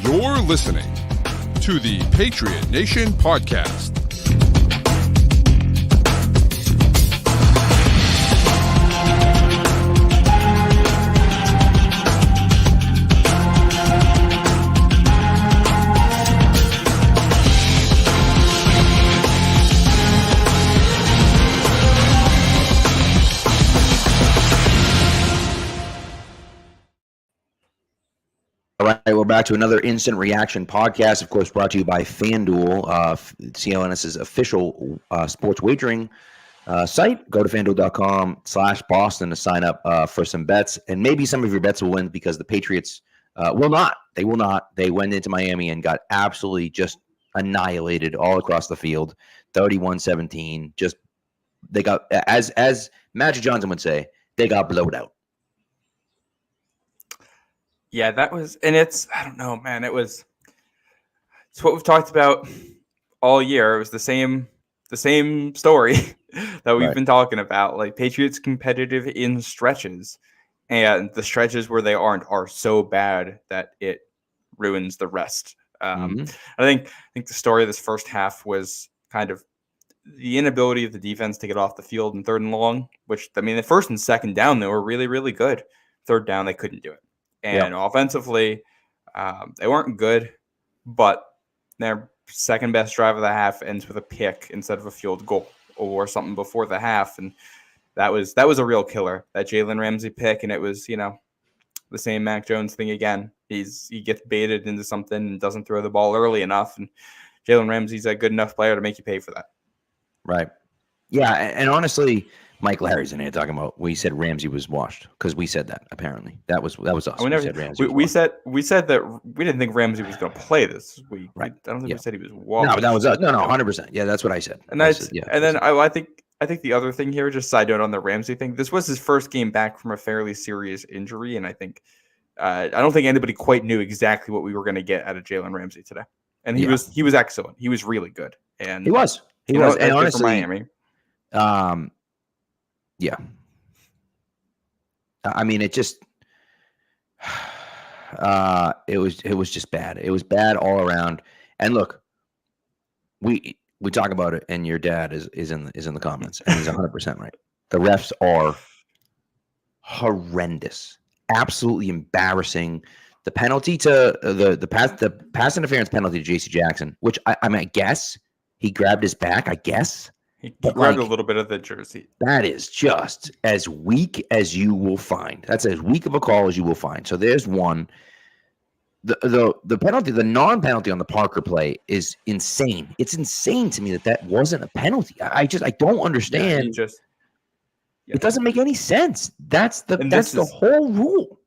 You're listening to the Patriot Nation Podcast. All right, we're back to another Instant Reaction podcast, of course, brought to you by FanDuel, CLNS's official sports wagering site. Go to FanDuel.com/Boston to sign up for some bets, and maybe some of your bets will win because the Patriots will not. They will not. They went into Miami and got absolutely just annihilated all across the field, 31-17. Just they got, as Magic Johnson would say, they got blowed out. Yeah, that was, and I don't know, man, it's what we've talked about all year. It was the same story that we've been talking about. Like, Patriots competitive in stretches, and the stretches where they aren't are so bad that it ruins the rest. I think the story of this first half was kind of the inability of the defense to get off the field in third and long, which, I mean, the first and second down, they were really, really good. Third down, they couldn't do it. And offensively, they weren't good, but their second best drive of the half ends with a pick instead of a field goal or something before the half. And that was a real killer, that Jalen Ramsey pick. And it was, the same Mac Jones thing again. He gets baited into something and doesn't throw the ball early enough. And Jalen Ramsey's a good enough player to make you pay for that. Right. Yeah. And honestly, Mike Larry's in here talking about we said Ramsey was washed because we said that. Apparently, that was us. We said that we didn't think Ramsey was going to play this week. Right. I don't think we said he was washed. No, but that was us. No, 100%. Yeah, that's what I said. And I think the other thing here, just side note on the Ramsey thing, this was his first game back from a fairly serious injury, and I think I don't think anybody quite knew exactly what we were going to get out of Jalen Ramsey today. And he was excellent. He was really good. And he was. And honestly, for Miami. Yeah. I mean, it just it was just bad. It was bad all around. And look, we talk about it, and your dad is in the comments, and he's 100% right. The refs are horrendous, absolutely embarrassing. The penalty to the pass interference penalty to J.C. Jackson, which I mean, I guess he grabbed his back. I guess. He grabbed a little bit of the jersey. That is just as weak as you will find. That's as weak of a call as you will find. So there's one. The penalty, the non-penalty on the Parker play is insane. It's insane to me that wasn't a penalty. I don't understand. It doesn't make any sense. That's the whole rule.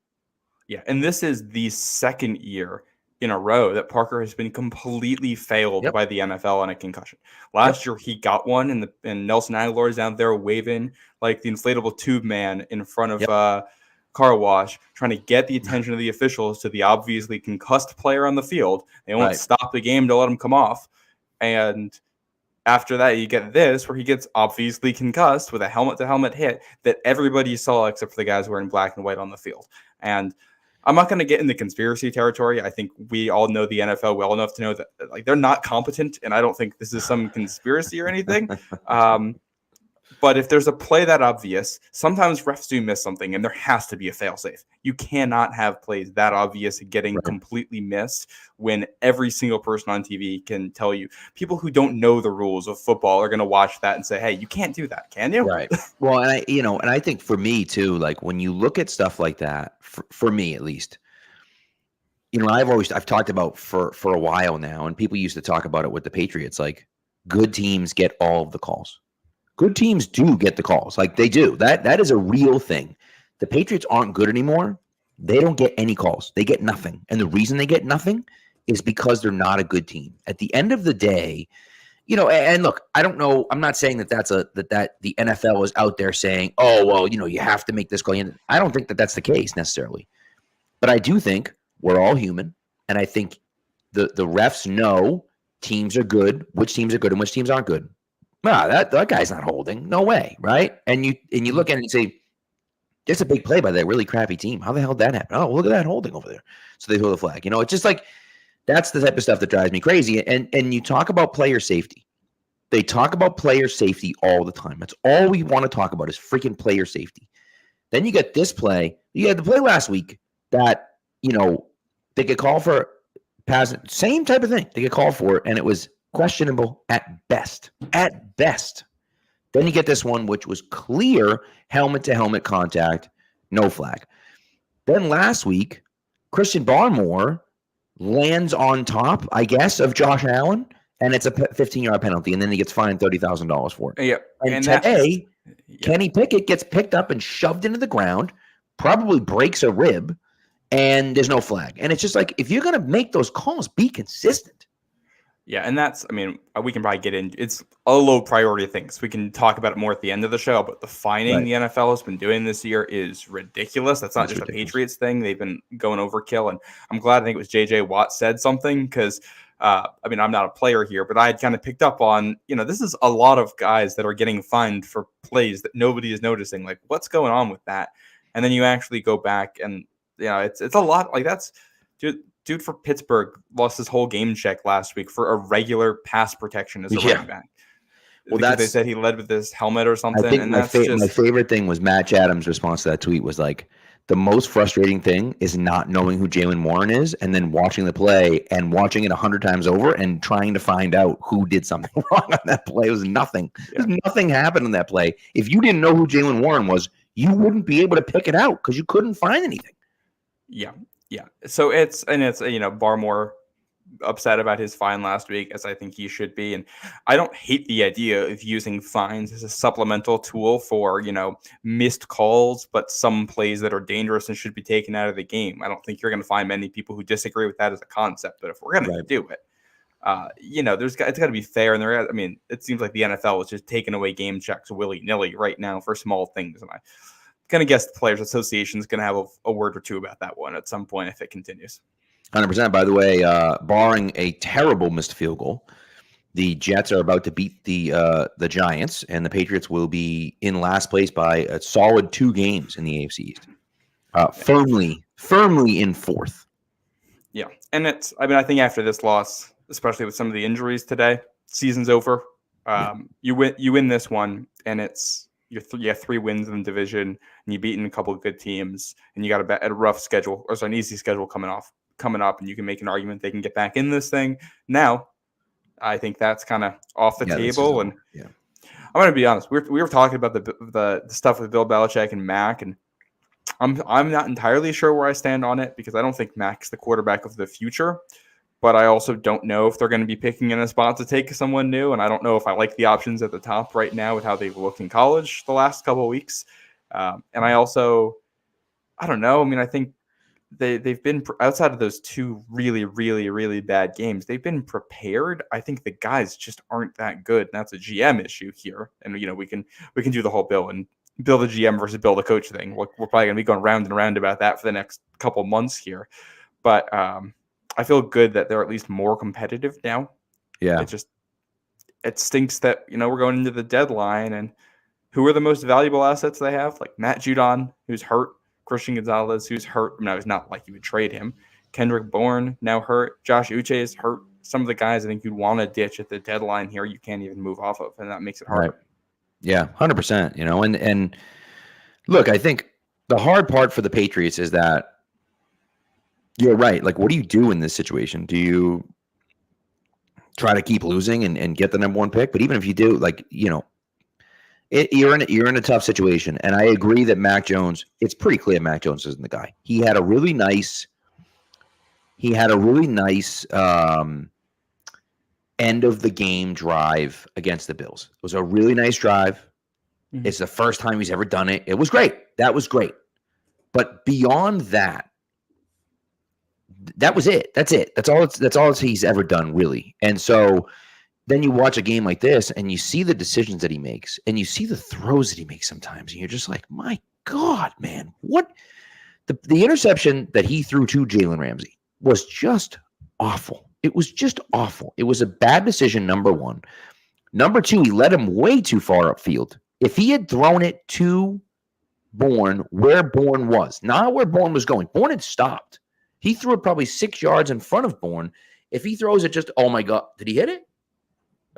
Yeah, and this is the second year in a row that Parker has been completely failed by the NFL on a concussion. Last year he got one, and Nelson Aguilar is out there waving like the inflatable tube man in front of car wash, trying to get the attention of the officials to the obviously concussed player on the field. They won't stop the game to let him come off. And after that, you get this, where he gets obviously concussed with a helmet-to-helmet hit that everybody saw except for the guys wearing black and white on the field. And I'm not going to get into conspiracy territory. I think we all know the NFL well enough to know that they're not competent, and I don't think this is some conspiracy or anything. But if there's a play that obvious, sometimes refs do miss something, and there has to be a fail-safe. You cannot have plays that obvious getting completely missed when every single person on TV can tell you. People who don't know the rules of football are going to watch that and say, "Hey, you can't do that, can you?" Right. Well, and I think for me too, like when you look at stuff like that, for me at least, I've talked about for a while now, and people used to talk about it with the Patriots. Like, good teams get all of the calls. Good teams do get the calls. Like, they do. That is a real thing. The Patriots aren't good anymore. They don't get any calls. They get nothing. And the reason they get nothing is because they're not a good team. At the end of the day, and look, I don't know. I'm not saying that the NFL is out there saying, "Oh, well, you have to make this call." I don't think that that's the case necessarily. But I do think we're all human, and I think the refs know teams are good, which teams are good and which teams aren't good. Nah, that guy's not holding. No way, right? And you look at it and say, "That's a big play by that really crappy team. How the hell did that happen? Oh, look at that holding over there." So they throw the flag. It's just like That's the type of stuff that drives me crazy. And you talk about player safety. They talk about player safety all the time. That's all we want to talk about is freaking player safety. Then you get this play. You had the play last week that, they get called for pass. Same type of thing. They get called for it, and it was questionable at best. At best. Then you get this one, which was clear helmet-to-helmet contact, no flag. Then last week, Christian Barmore lands on top, I guess, of Josh Allen, and it's a 15-yard penalty, and then he gets fined $30,000 for it. Yeah. And today, Kenny Pickett gets picked up and shoved into the ground, probably breaks a rib, and there's no flag. And it's just like, if you're going to make those calls, be consistent. Yeah, and we can probably get in. It's a low priority thing. So we can talk about it more at the end of the show, but the fining the NFL has been doing this year is ridiculous. That's not just ridiculous. A Patriots thing. They've been going overkill. And I'm glad, I think it was JJ Watt said something because, I'm not a player here, but I had kind of picked up on, this is a lot of guys that are getting fined for plays that nobody is noticing. Like, what's going on with that? And then you actually go back and, it's a lot. Like, that's, dude for Pittsburgh lost his whole game check last week for a regular pass protection as a running back. Well, they said he led with his helmet or something. I think and my favorite thing was Matt Adams' response to that tweet was like, the most frustrating thing is not knowing who Jaylen Warren is and then watching the play and watching it 100 times over and trying to find out who did something wrong on that play. It was nothing. Yeah. Nothing happened in that play. If you didn't know who Jaylen Warren was, you wouldn't be able to pick it out because you couldn't find anything. Yeah. Yeah. So it's Barmore upset about his fine last week, as I think he should be. And I don't hate the idea of using fines as a supplemental tool for, missed calls, but some plays that are dangerous and should be taken out of the game. I don't think you're going to find many people who disagree with that as a concept, but if we're going to do it, it's got to be fair. And it seems like the NFL is just taking away game checks willy-nilly right now for small things. And I kind of guess the Players Association is going to have a word or two about that one at some point if it continues. 100%. By the way, barring a terrible missed field goal, the Jets are about to beat the Giants, and the Patriots will be in last place by a solid 2 games in the AFC East. Firmly in 4th. Yeah, and I think after this loss, especially with some of the injuries today, season's over. You win this one, and you have 3 wins in the division, and you've beaten a couple of good teams, and you got a rough schedule, or an easy schedule coming up, and you can make an argument they can get back in this thing. Now, I think that's kind of off the table. And I'm going to be honest. We were talking about the stuff with Bill Belichick and Mac, and I'm not entirely sure where I stand on it because I don't think Mac's the quarterback of the future. But I also don't know if they're going to be picking in a spot to take someone new, and I don't know if I like the options at the top right now with how they've looked in college the last couple of weeks. And I don't know. I think they've been outside of those 2 really, really, really bad games. They've been prepared. I think the guys just aren't that good. And that's a GM issue here. And we can do the whole Bill the GM versus Bill the coach thing. We're probably going to be going round and round about that for the next couple months here. But I feel good that they're at least more competitive now. Yeah, it stinks that we're going into the deadline and who are the most valuable assets they have? Like Matt Judon, who's hurt. Christian Gonzalez, who's hurt. Now, it's not like you would trade him. Kendrick Bourne, now hurt. Josh Uche is hurt. Some of the guys I think you'd want to ditch at the deadline here, you can't even move off of, and that makes it hard. Right. Yeah, 100%. And look, I think the hard part for the Patriots is that you're right. Like, what do you do in this situation? Do you try to keep losing and get the number 1 pick? But even if you do, you're in a tough situation, and I agree that Mac Jones. It's pretty clear Mac Jones isn't the guy. He had a really nice end of the game drive against the Bills. It was a really nice drive. Mm-hmm. It's the first time he's ever done it. It was great. That was great. But beyond that, that was it. That's it. That's all he's ever done, really. And so then you watch a game like this and you see the decisions that he makes and you see the throws that he makes sometimes. And you're just like, my God, man, what? The interception that he threw to Jalen Ramsey was just awful. It was just awful. It was a bad decision, number 1. Number 2, he led him way too far upfield. If he had thrown it to Bourne where Bourne was, not where Bourne was going, Bourne had stopped. He threw it probably 6 yards in front of Bourne. If he throws it just, oh my God, did he hit it?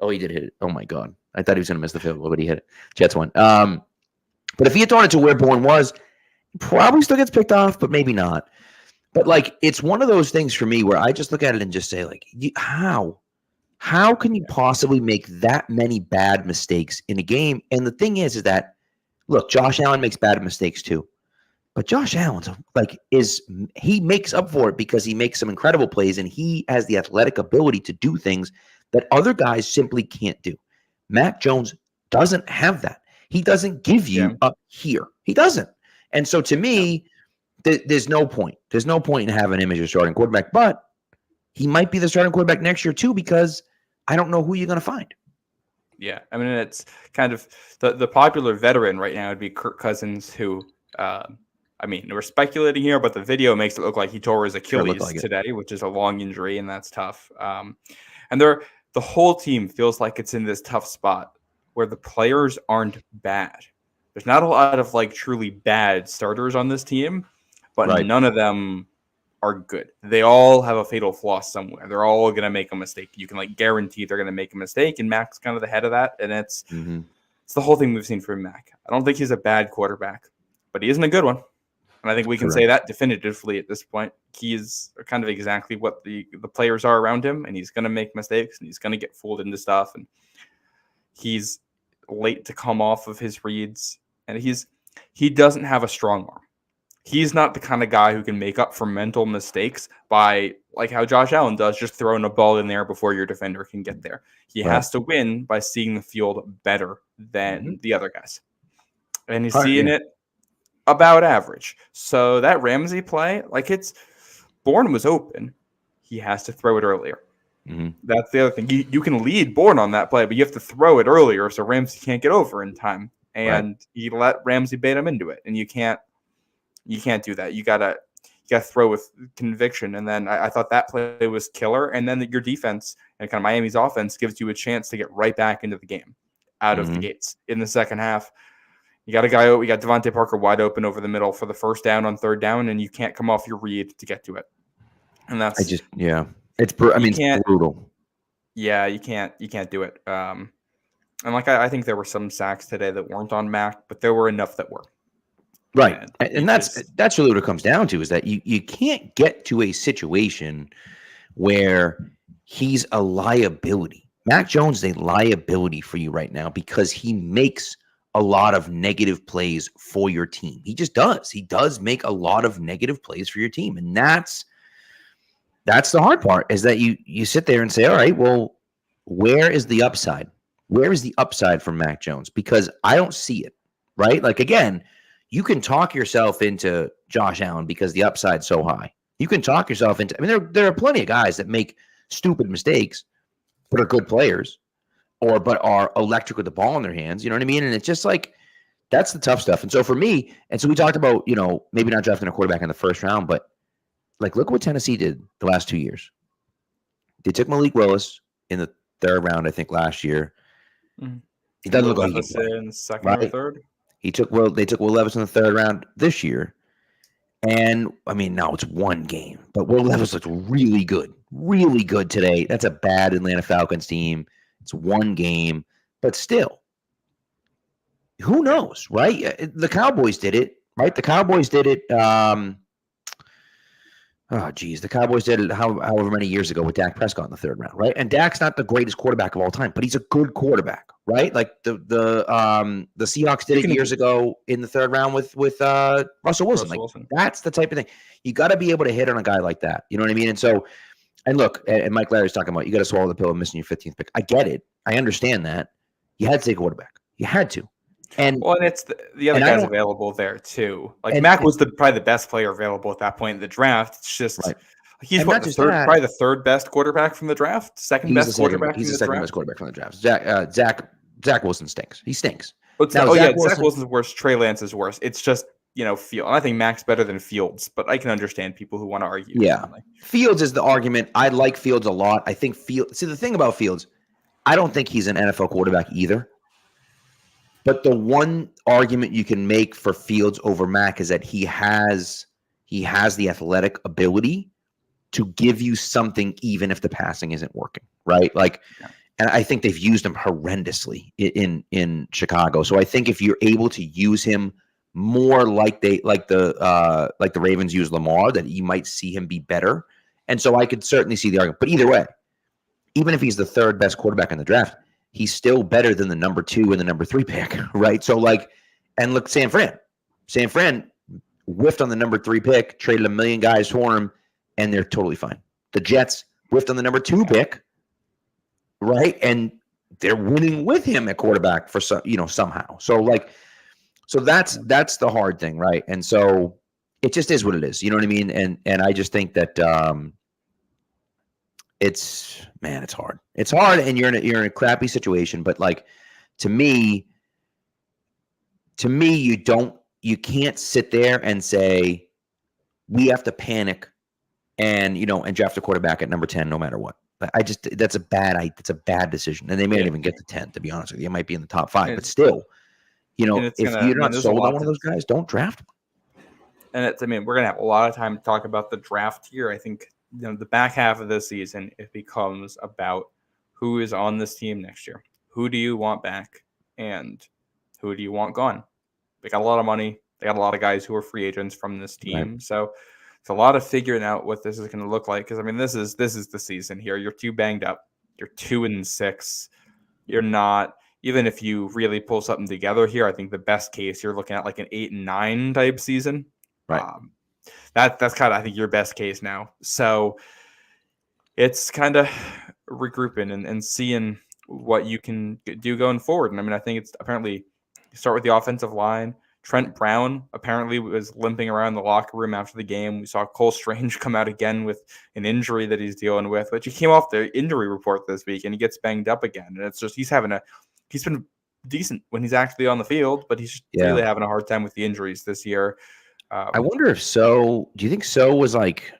Oh, he did hit it. Oh my God. I thought he was going to miss the field goal, but he hit it. Jets won. But if he had thrown it to where Bourne was, he probably still gets picked off, but maybe not. But like, it's one of those things for me where I just look at it and just say, like, how can you possibly make that many bad mistakes in a game? And the thing is that, look, Josh Allen makes bad mistakes too. But Josh Allen's he makes up for it because he makes some incredible plays and he has the athletic ability to do things that other guys simply can't do. Mac Jones doesn't have that. He doesn't give you up here. He doesn't. And so to me, there's no point. There's no point in having him as your starting quarterback. But he might be the starting quarterback next year too, because I don't know who you're going to find. Yeah, I mean, it's kind of the popular veteran right now would be Kirk Cousins, who I mean, we're speculating here, but the video makes it look like he tore his Achilles today, which is a long injury, and that's tough. And the whole team feels like it's in this tough spot where the players aren't bad. There's not a lot of like truly bad starters on this team, but none of them are good. They all have a fatal flaw somewhere. They're all going to make a mistake. You can like guarantee they're going to make a mistake, and Mac's kind of the head of that. And it's the whole thing we've seen from Mac. I don't think he's a bad quarterback, but he isn't a good one. And I think we can say that definitively at this point. He is kind of exactly what the players are around him, and he's going to make mistakes, and he's going to get fooled into stuff, and he's late to come off of his reads, and he doesn't have a strong arm. He's not the kind of guy who can make up for mental mistakes by, like how Josh Allen does, just throwing a ball in there before your defender can get there. He has to win by seeing the field better than the other guys. And he's seeing it about average. So that Ramsey play, like Bourne was open. He has to throw it earlier. That's the other thing. You can lead Bourne on that play, but you have to throw it earlier so Ramsey can't get over in time. And he let Ramsey bait him into it. And you can't do that. You gotta throw with conviction. And then I thought that play was killer. And then your defense and kind of Miami's offense gives you a chance to get right back into the game out of the gates in the second half. You got a guy. We got Devontae Parker wide open over the middle for the first down on third down, and you can't come off your read to get to it. And that's it's brutal. Yeah, you can't do it. And like I think there were some sacks today that weren't on Mac, but there were enough that were. Right, and that's really what it comes down to, is that you can't get to a situation where he's a liability. Mac Jones is a liability for you right now because he makes a lot of negative plays for your team. He just does. He does make a lot of negative plays for your team. And that's the hard part, is that you sit there and say, all right, well, where is the upside? Where is the upside from Mac Jones? Because I don't see it, right? Like, again, you can talk yourself into Josh Allen because the upside's so high. You can talk yourself into, I mean, there are plenty of guys that make stupid mistakes, but are good players. But are electric with the ball in their hands, you know what I mean? And it's just like, that's the tough stuff. And so for me, and so we talked about, maybe not drafting a quarterback in the first round, but like, look at what Tennessee did the last 2 years. They took Malik Willis in the third round, I think, last year. He doesn't look like he's in the second or third. They took Will Levis in the third round this year. And I mean, now it's one game, but Will Levis looked really good today. That's a bad Atlanta Falcons team. It's one game, but still, who knows, right? The Cowboys did it, right? The Cowboys did it. The Cowboys did it however many years ago with Dak Prescott in the third round, right? And Dak's not the greatest quarterback of all time, but he's a good quarterback, right? Like the Seahawks did it years ago in the third round with Russell Wilson. That's the type of thing. You got to be able to hit on a guy like that. You know what I mean? And so. And look, and Mike Larry's talking about, you got to swallow the pill of missing your 15th pick. I get it. I understand that. You had to take a quarterback. You had to. And it's the other guys available there too. Like Mac was probably the best player available at that point in the draft. It's just he's probably the third best quarterback from the draft. Second best quarterback. He's the second best quarterback from the draft. Zach Wilson stinks. He stinks. Zach Wilson's worse. Trey Lance is worse. It's just. Field. And I think Mac's better than Fields, but I can understand people who want to argue. Yeah. Fields is the argument. I like Fields a lot. I think the thing about Fields, I don't think he's an NFL quarterback either. But the one argument you can make for Fields over Mac is that he has the athletic ability to give you something, even if the passing isn't working, right? Like, and I think they've used him horrendously in Chicago. So I think if you're able to use him more like the Ravens use Lamar, that you might see him be better. And so I could certainly see the argument. But either way, even if he's the third best quarterback in the draft, he's still better than the number 2 and the number 3 pick, right? So like, and look, San Fran whiffed on the number 3 pick, traded 1 million guys for him, and they're totally fine. The Jets whiffed on the number 2 pick, right? And they're winning with him at quarterback for somehow. So like, so that's the hard thing, right? And so it just is what it is. You know what I mean? And I just think that it's hard. It's hard, and you're in a crappy situation. But like, to me, you can't sit there and say we have to panic and draft a quarterback at number 10 no matter what. That's a bad decision, and they may not even get to 10. To be honest with you, it might be in the top 5, but still, if you're not sold on one of those guys, don't draft them. And we're gonna have a lot of time to talk about the draft here. I think the back half of this season, it becomes about who is on this team next year. Who do you want back, and who do you want gone? They got a lot of money. They got a lot of guys who are free agents from this team. Right. So it's a lot of figuring out what this is going to look like. Because this is the season here. You're too banged up. You're 2-6. You're not. Even if you really pull something together here, I think the best case you're looking at like an 8-9 type season. Right. That's kind of, I think, your best case now. So it's kind of regrouping and seeing what you can do going forward. And I think it's apparently you start with the offensive line. Trent Brown apparently was limping around the locker room after the game. We saw Cole Strange come out again with an injury that he's dealing with, which he came off the injury report this week and he gets banged up again. And it's just, he's been decent when he's actually on the field, but he's really having a hard time with the injuries this year. I wonder if do you think So was like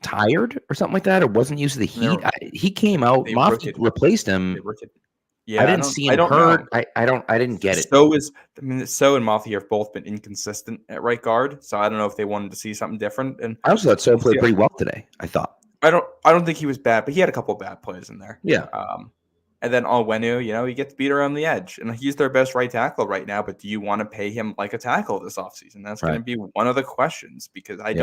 tired or something like that, or wasn't used to the heat? He came out, Moffitt replaced him. Yeah, I didn't see him hurt. I didn't get it. So and Moffitt have both been inconsistent at right guard, so I don't know if they wanted to see something different. And I also thought So played pretty well today. I thought. I don't think he was bad, but he had a couple of bad plays in there. Yeah. And then Onwenu, he gets beat around the edge, and he's their best right tackle right now. But do you want to pay him like a tackle this offseason? That's going to be one of the questions, because I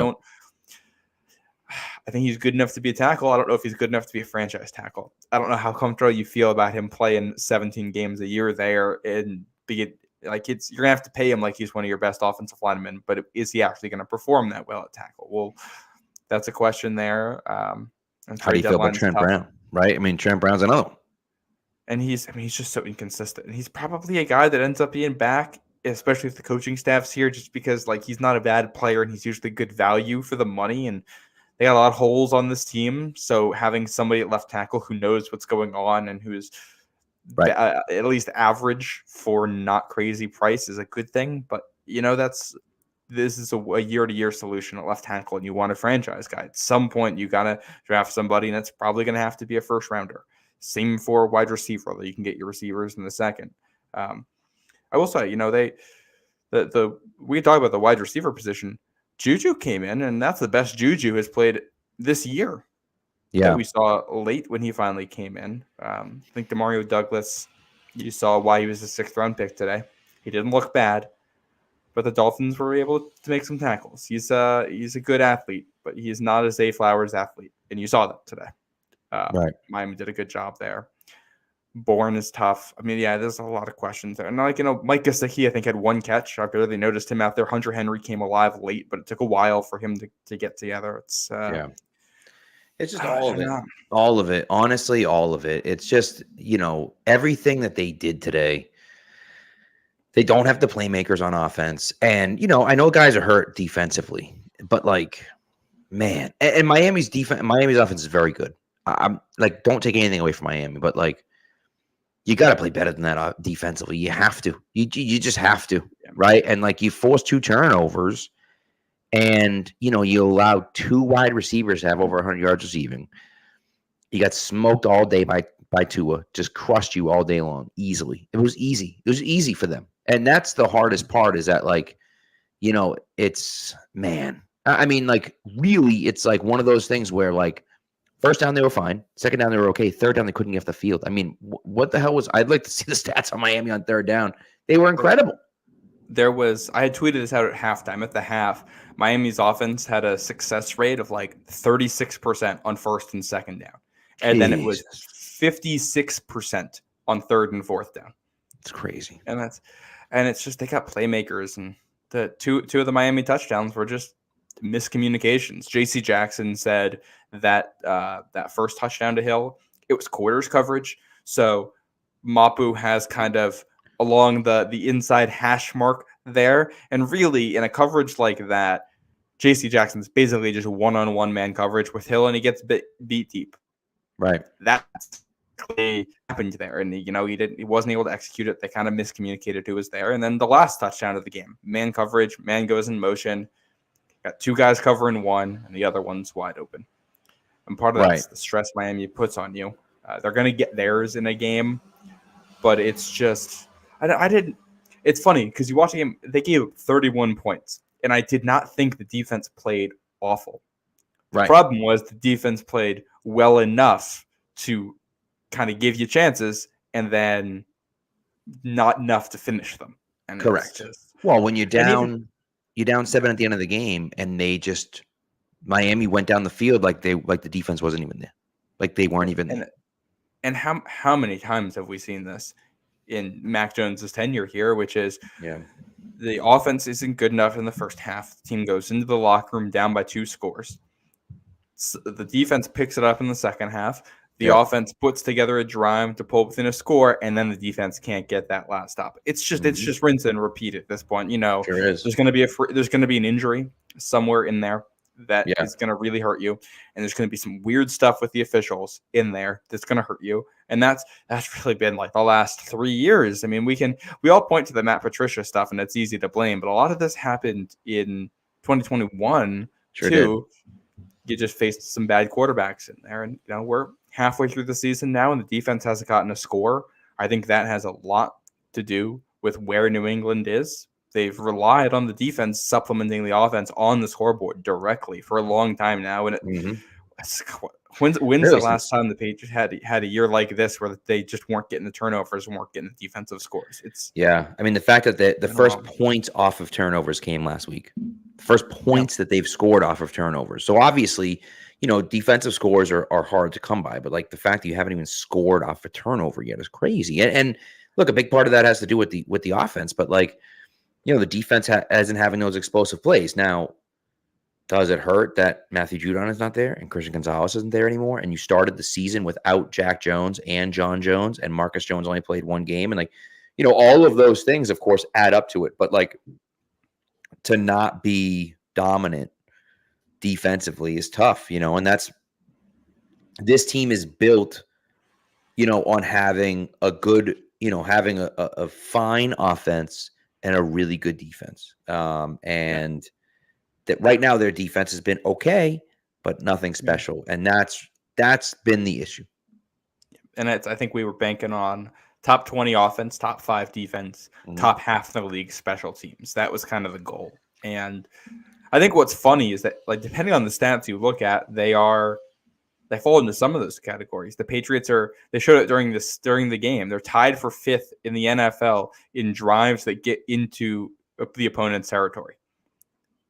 think he's good enough to be a tackle. I don't know if he's good enough to be a franchise tackle. I don't know how comfortable you feel about him playing 17 games a year there, and you're gonna have to pay him like he's one of your best offensive linemen. But is he actually going to perform that well at tackle? Well, that's a question there. How do you feel about Trent Brown? Right? Trent Brown's another one. And he's just so inconsistent. And he's probably a guy that ends up being back, especially if the coaching staff's here, just because he's not a bad player and he's usually good value for the money. And they got a lot of holes on this team. So having somebody at left tackle who knows what's going on and who is at least average for not crazy price is a good thing. But, this is a year-to-year solution at left tackle, and you want a franchise guy. At some point, you got to draft somebody, and it's probably going to have to be a first-rounder. Same for wide receiver, that you can get your receivers in the second. I will say, we talk about the wide receiver position. Juju came in, and that's the best Juju has played this year. Yeah, that we saw late when he finally came in. I think Demario Douglas, you saw why he was a 6th-round pick today. He didn't look bad, but the Dolphins were able to make some tackles. He's a good athlete, but he's not a Zay Flowers athlete, and you saw that today. Miami did a good job there. Bourne is tough. There's a lot of questions there. And Mike Gesicki, I think, had 1 catch. I barely noticed him out there. Hunter Henry came alive late, but it took a while for him to get together. It's just all of it. All of it. Honestly, all of it. It's just, everything that they did today. They don't have the playmakers on offense. And, I know guys are hurt defensively, but man, and Miami's offense is very good. I'm don't take anything away from Miami, but you got to play better than that defensively. You have to. You just have to, right? And you force 2 turnovers, and you allow 2 wide receivers to have over 100 yards receiving. You got smoked all day by Tua, just crushed you all day long easily. It was easy. It was easy for them, and that's the hardest part. Is that it's, man. I mean, like, really, it's like one of those things where, like, first down they were fine, second down they were okay, third down they couldn't get off the field. I mean, what the hell was? I'd like to see the stats on Miami on third down. They were incredible. I had tweeted this out at halftime. At the half, Miami's offense had a success rate of like 36% on first and second down, and then it was 56% on third and fourth down. It's crazy, and it's just they got playmakers, and the two of the Miami touchdowns were just miscommunications. J.C. Jackson said that that first touchdown to Hill, it was quarters coverage, so Mapu has kind of along the inside hash mark there. And really, in a coverage like that, J.C. Jackson's basically just one-on-one man coverage with Hill, and he gets beat deep. Right. That's clearly happened there, and he wasn't able to execute it. They kind of miscommunicated who was there. And then the last touchdown of the game, man coverage, man goes in motion, got two guys covering one, and the other one's wide open. And part of that's the stress Miami puts on you. They're going to get theirs in a game, but it's just it's funny because you watch the game, they gave 31 points, and I did not think the defense played awful. The problem was the defense played well enough to kind of give you chances, and then not enough to finish them. And correct. Well, when you're down 7 at the end of the game, and Miami went down the field like the defense wasn't even there, like they weren't even there. And how many times have we seen this in Mac Jones's tenure here, which is the offense isn't good enough in the first half. The team goes into the locker room down by 2 scores. So the defense picks it up in the second half. The offense puts together a drive to pull within a score, and then the defense can't get that last stop. It's just rinse and repeat at this point. Sure is. There's going to be an injury somewhere in there that is going to really hurt you, and there's going to be some weird stuff with the officials in there that's going to hurt you. And that's really been like the last 3 years. I mean, we all point to the Matt Patricia stuff, and it's easy to blame, but a lot of this happened in 2021 too. Did. You just faced some bad quarterbacks in there, and we're halfway through the season now, and the defense hasn't gotten a score. I think that has a lot to do with where New England is. They've relied on the defense supplementing the offense on the scoreboard directly for a long time now. And when's the last time the Patriots had a year like this where they just weren't getting the turnovers and weren't getting the defensive scores? I mean, the fact that the first points off of turnovers came last week. The first points that they've scored off of turnovers. So obviously, defensive scores are hard to come by, but like the fact that you haven't even scored off a turnover yet is crazy. And look, a big part of that has to do with the offense, but like, the defense isn't having those explosive plays. Now, does it hurt that Matthew Judon is not there and Christian Gonzalez isn't there anymore? And you started the season without Jack Jones and John Jones, and Marcus Jones only played one game. And like, all of those things, of course, add up to it. But like, to not be dominant defensively is tough, and this team is built, on having a good, having a fine offense and a really good defense. And that right now their defense has been okay, but nothing special. And that's been the issue. And I think we were banking on top 20 offense, top 5 defense, top half of the league special teams. That was kind of the goal. And I think what's funny is that, like, depending on the stats you look at, they fall into some of those categories. The Patriots they showed it during the game. They're tied for 5th in the NFL in drives that get into the opponent's territory.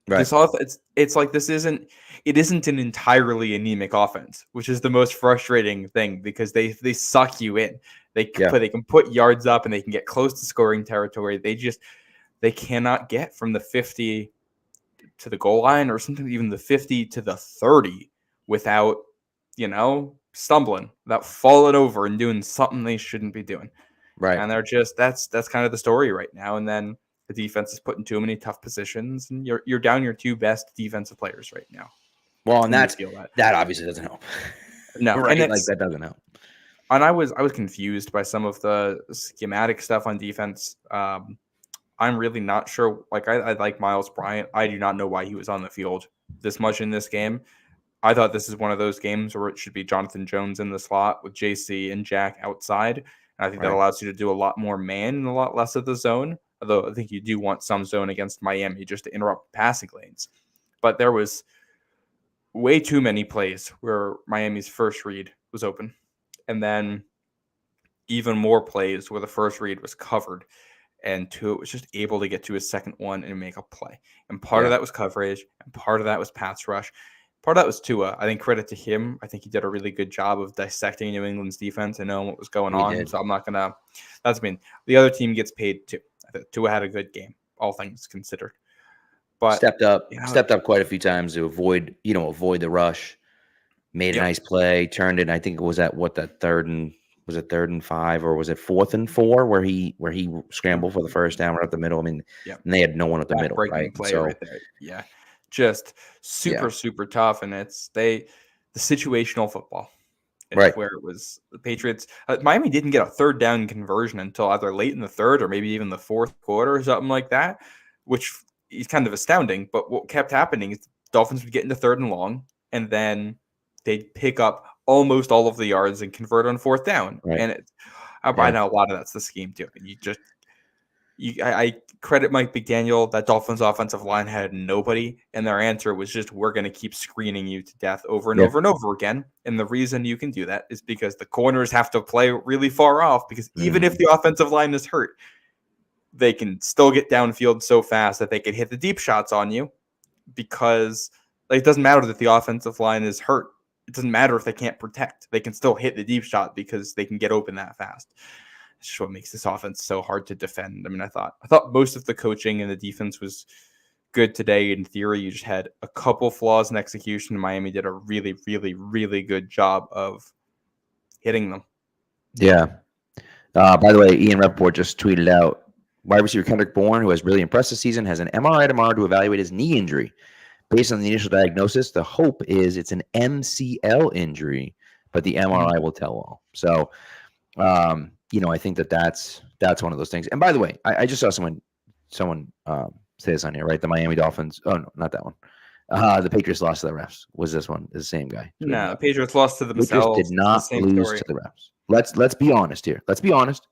Right. It's like it isn't an entirely anemic offense, which is the most frustrating thing because they suck you in. They can put yards up and they can get close to scoring territory. They cannot get from the 50 to the goal line, or sometimes even the 50 to the 30 without stumbling, without falling over and doing something they shouldn't be doing. Right. And that's kind of the story right now. And then the defense is put in too many tough positions, and you're down your 2 best defensive players right now. Well, and that obviously doesn't help. No, right? And like that doesn't help. And I was confused by some of the schematic stuff on defense. I'm really not sure. Like I like Miles Bryant. I do not know why he was on the field this much in this game. I thought this is one of those games where it should be Jonathan Jones in the slot with JC and Jack outside. And I think that allows you to do a lot more man and a lot less of the zone. Although I think you do want some zone against Miami just to interrupt passing lanes. but there was way too many plays where Miami's first read was open, and then even more plays where the first read was covered, and Tua was just able to get to his second one and make a play. And part of that was coverage, and part of that was pass rush. Part of that was Tua. I think credit to him. I think he did a really good job of dissecting New England's defense and knowing what was going on. So I'm not gonna. The other team gets paid too. I think Tua had a good game, all things considered. But stepped up quite a few times to avoid the rush. Made a nice play, turned it. I think it was at that third and 5 or was it 4th and 4 where he scrambled for the first down right up the middle. I mean, and they had no one at the middle, right? Play right there. Yeah, just super tough, and it's the situational football. It's where it was the Patriots. Miami didn't get a third down conversion until either late in the third or maybe even the fourth quarter or something like that, which is kind of astounding. But what kept happening is the Dolphins would get into 3rd and long, and then they'd pick up almost all of the yards and convert on 4th down. Right. And I know a lot of that's the scheme too. I credit Mike McDaniel. That Dolphins offensive line had nobody, and their answer was just, we're going to keep screening you to death over and over and over again. And the reason you can do that is because the corners have to play really far off, because even if the offensive line is hurt, they can still get downfield so fast that they can hit the deep shots on you, because it doesn't matter that the offensive line is hurt. It doesn't matter if they can't protect. They can still hit the deep shot because they can get open that fast. It's just what makes this offense so hard to defend. I mean, I thought most of the coaching and the defense was good today. In theory, you just had a couple flaws in execution. Miami did a really, really, really good job of hitting them. Yeah. By the way, Ian Rappaport just tweeted out, wide receiver Kendrick Bourne, who has really impressed this season, has an MRI tomorrow to evaluate his knee injury. Based on the initial diagnosis, the hope is it's an MCL injury, but the MRI will tell all. So, I think that's one of those things. And by the way, I just saw someone say this on here, right? The Miami Dolphins. Oh no, not that one. The Patriots lost to the refs. Was this one? Is the same guy? No, the Patriots lost to themselves. Patriots did not lose to the refs. Let's be honest here. Let's be honest.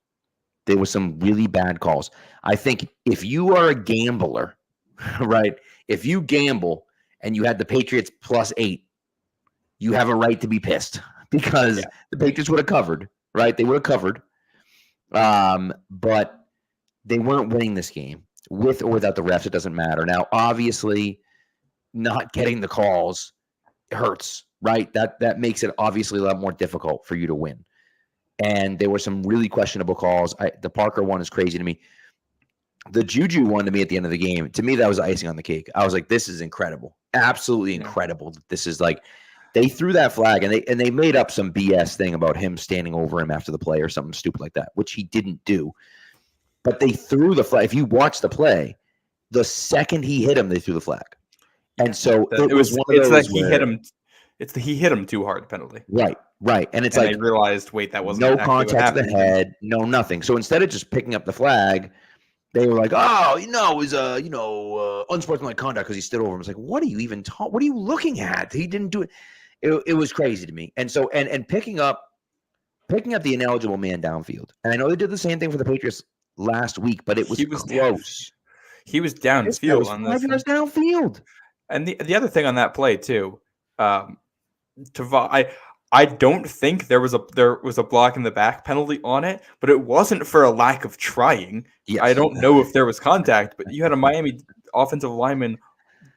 There was some really bad calls. I think if you are a gambler, right? If you gamble and you had the Patriots +8, you have a right to be pissed, because the Patriots would have covered, right? They would have covered. But they weren't winning this game with or without the refs. It doesn't matter. Now, obviously, not getting the calls hurts, right? That makes it obviously a lot more difficult for you to win. And there were some really questionable calls. The Parker one is crazy to me. The Juju one to me at the end of the game, to me, that was icing on the cake. I was like, this is incredible. Absolutely incredible. This is like, they threw that flag, and they made up some BS thing about him standing over him after the play or something stupid like that, which he didn't do. But they threw the flag. If you watch the play, the second he hit him, they threw the flag. And so it was one of those like he hit him. He hit him too hard penalty. Right. And it's like, I realized, wait, that wasn't no contact to the head, no nothing. So instead of just picking up the flag, they were like, oh, it was unsportsmanlike conduct because he stood over him. It's like, what are you even what are you looking at? He didn't do it. It was crazy to me. And so and picking up the ineligible man downfield. And I know they did the same thing for the Patriots last week, but it was close. He was downfield on this. 5 yards downfield. And the other thing on that play too, I don't think there was a block in the back penalty on it, but it wasn't for a lack of trying. Yes. I don't know if there was contact, but you had a Miami offensive lineman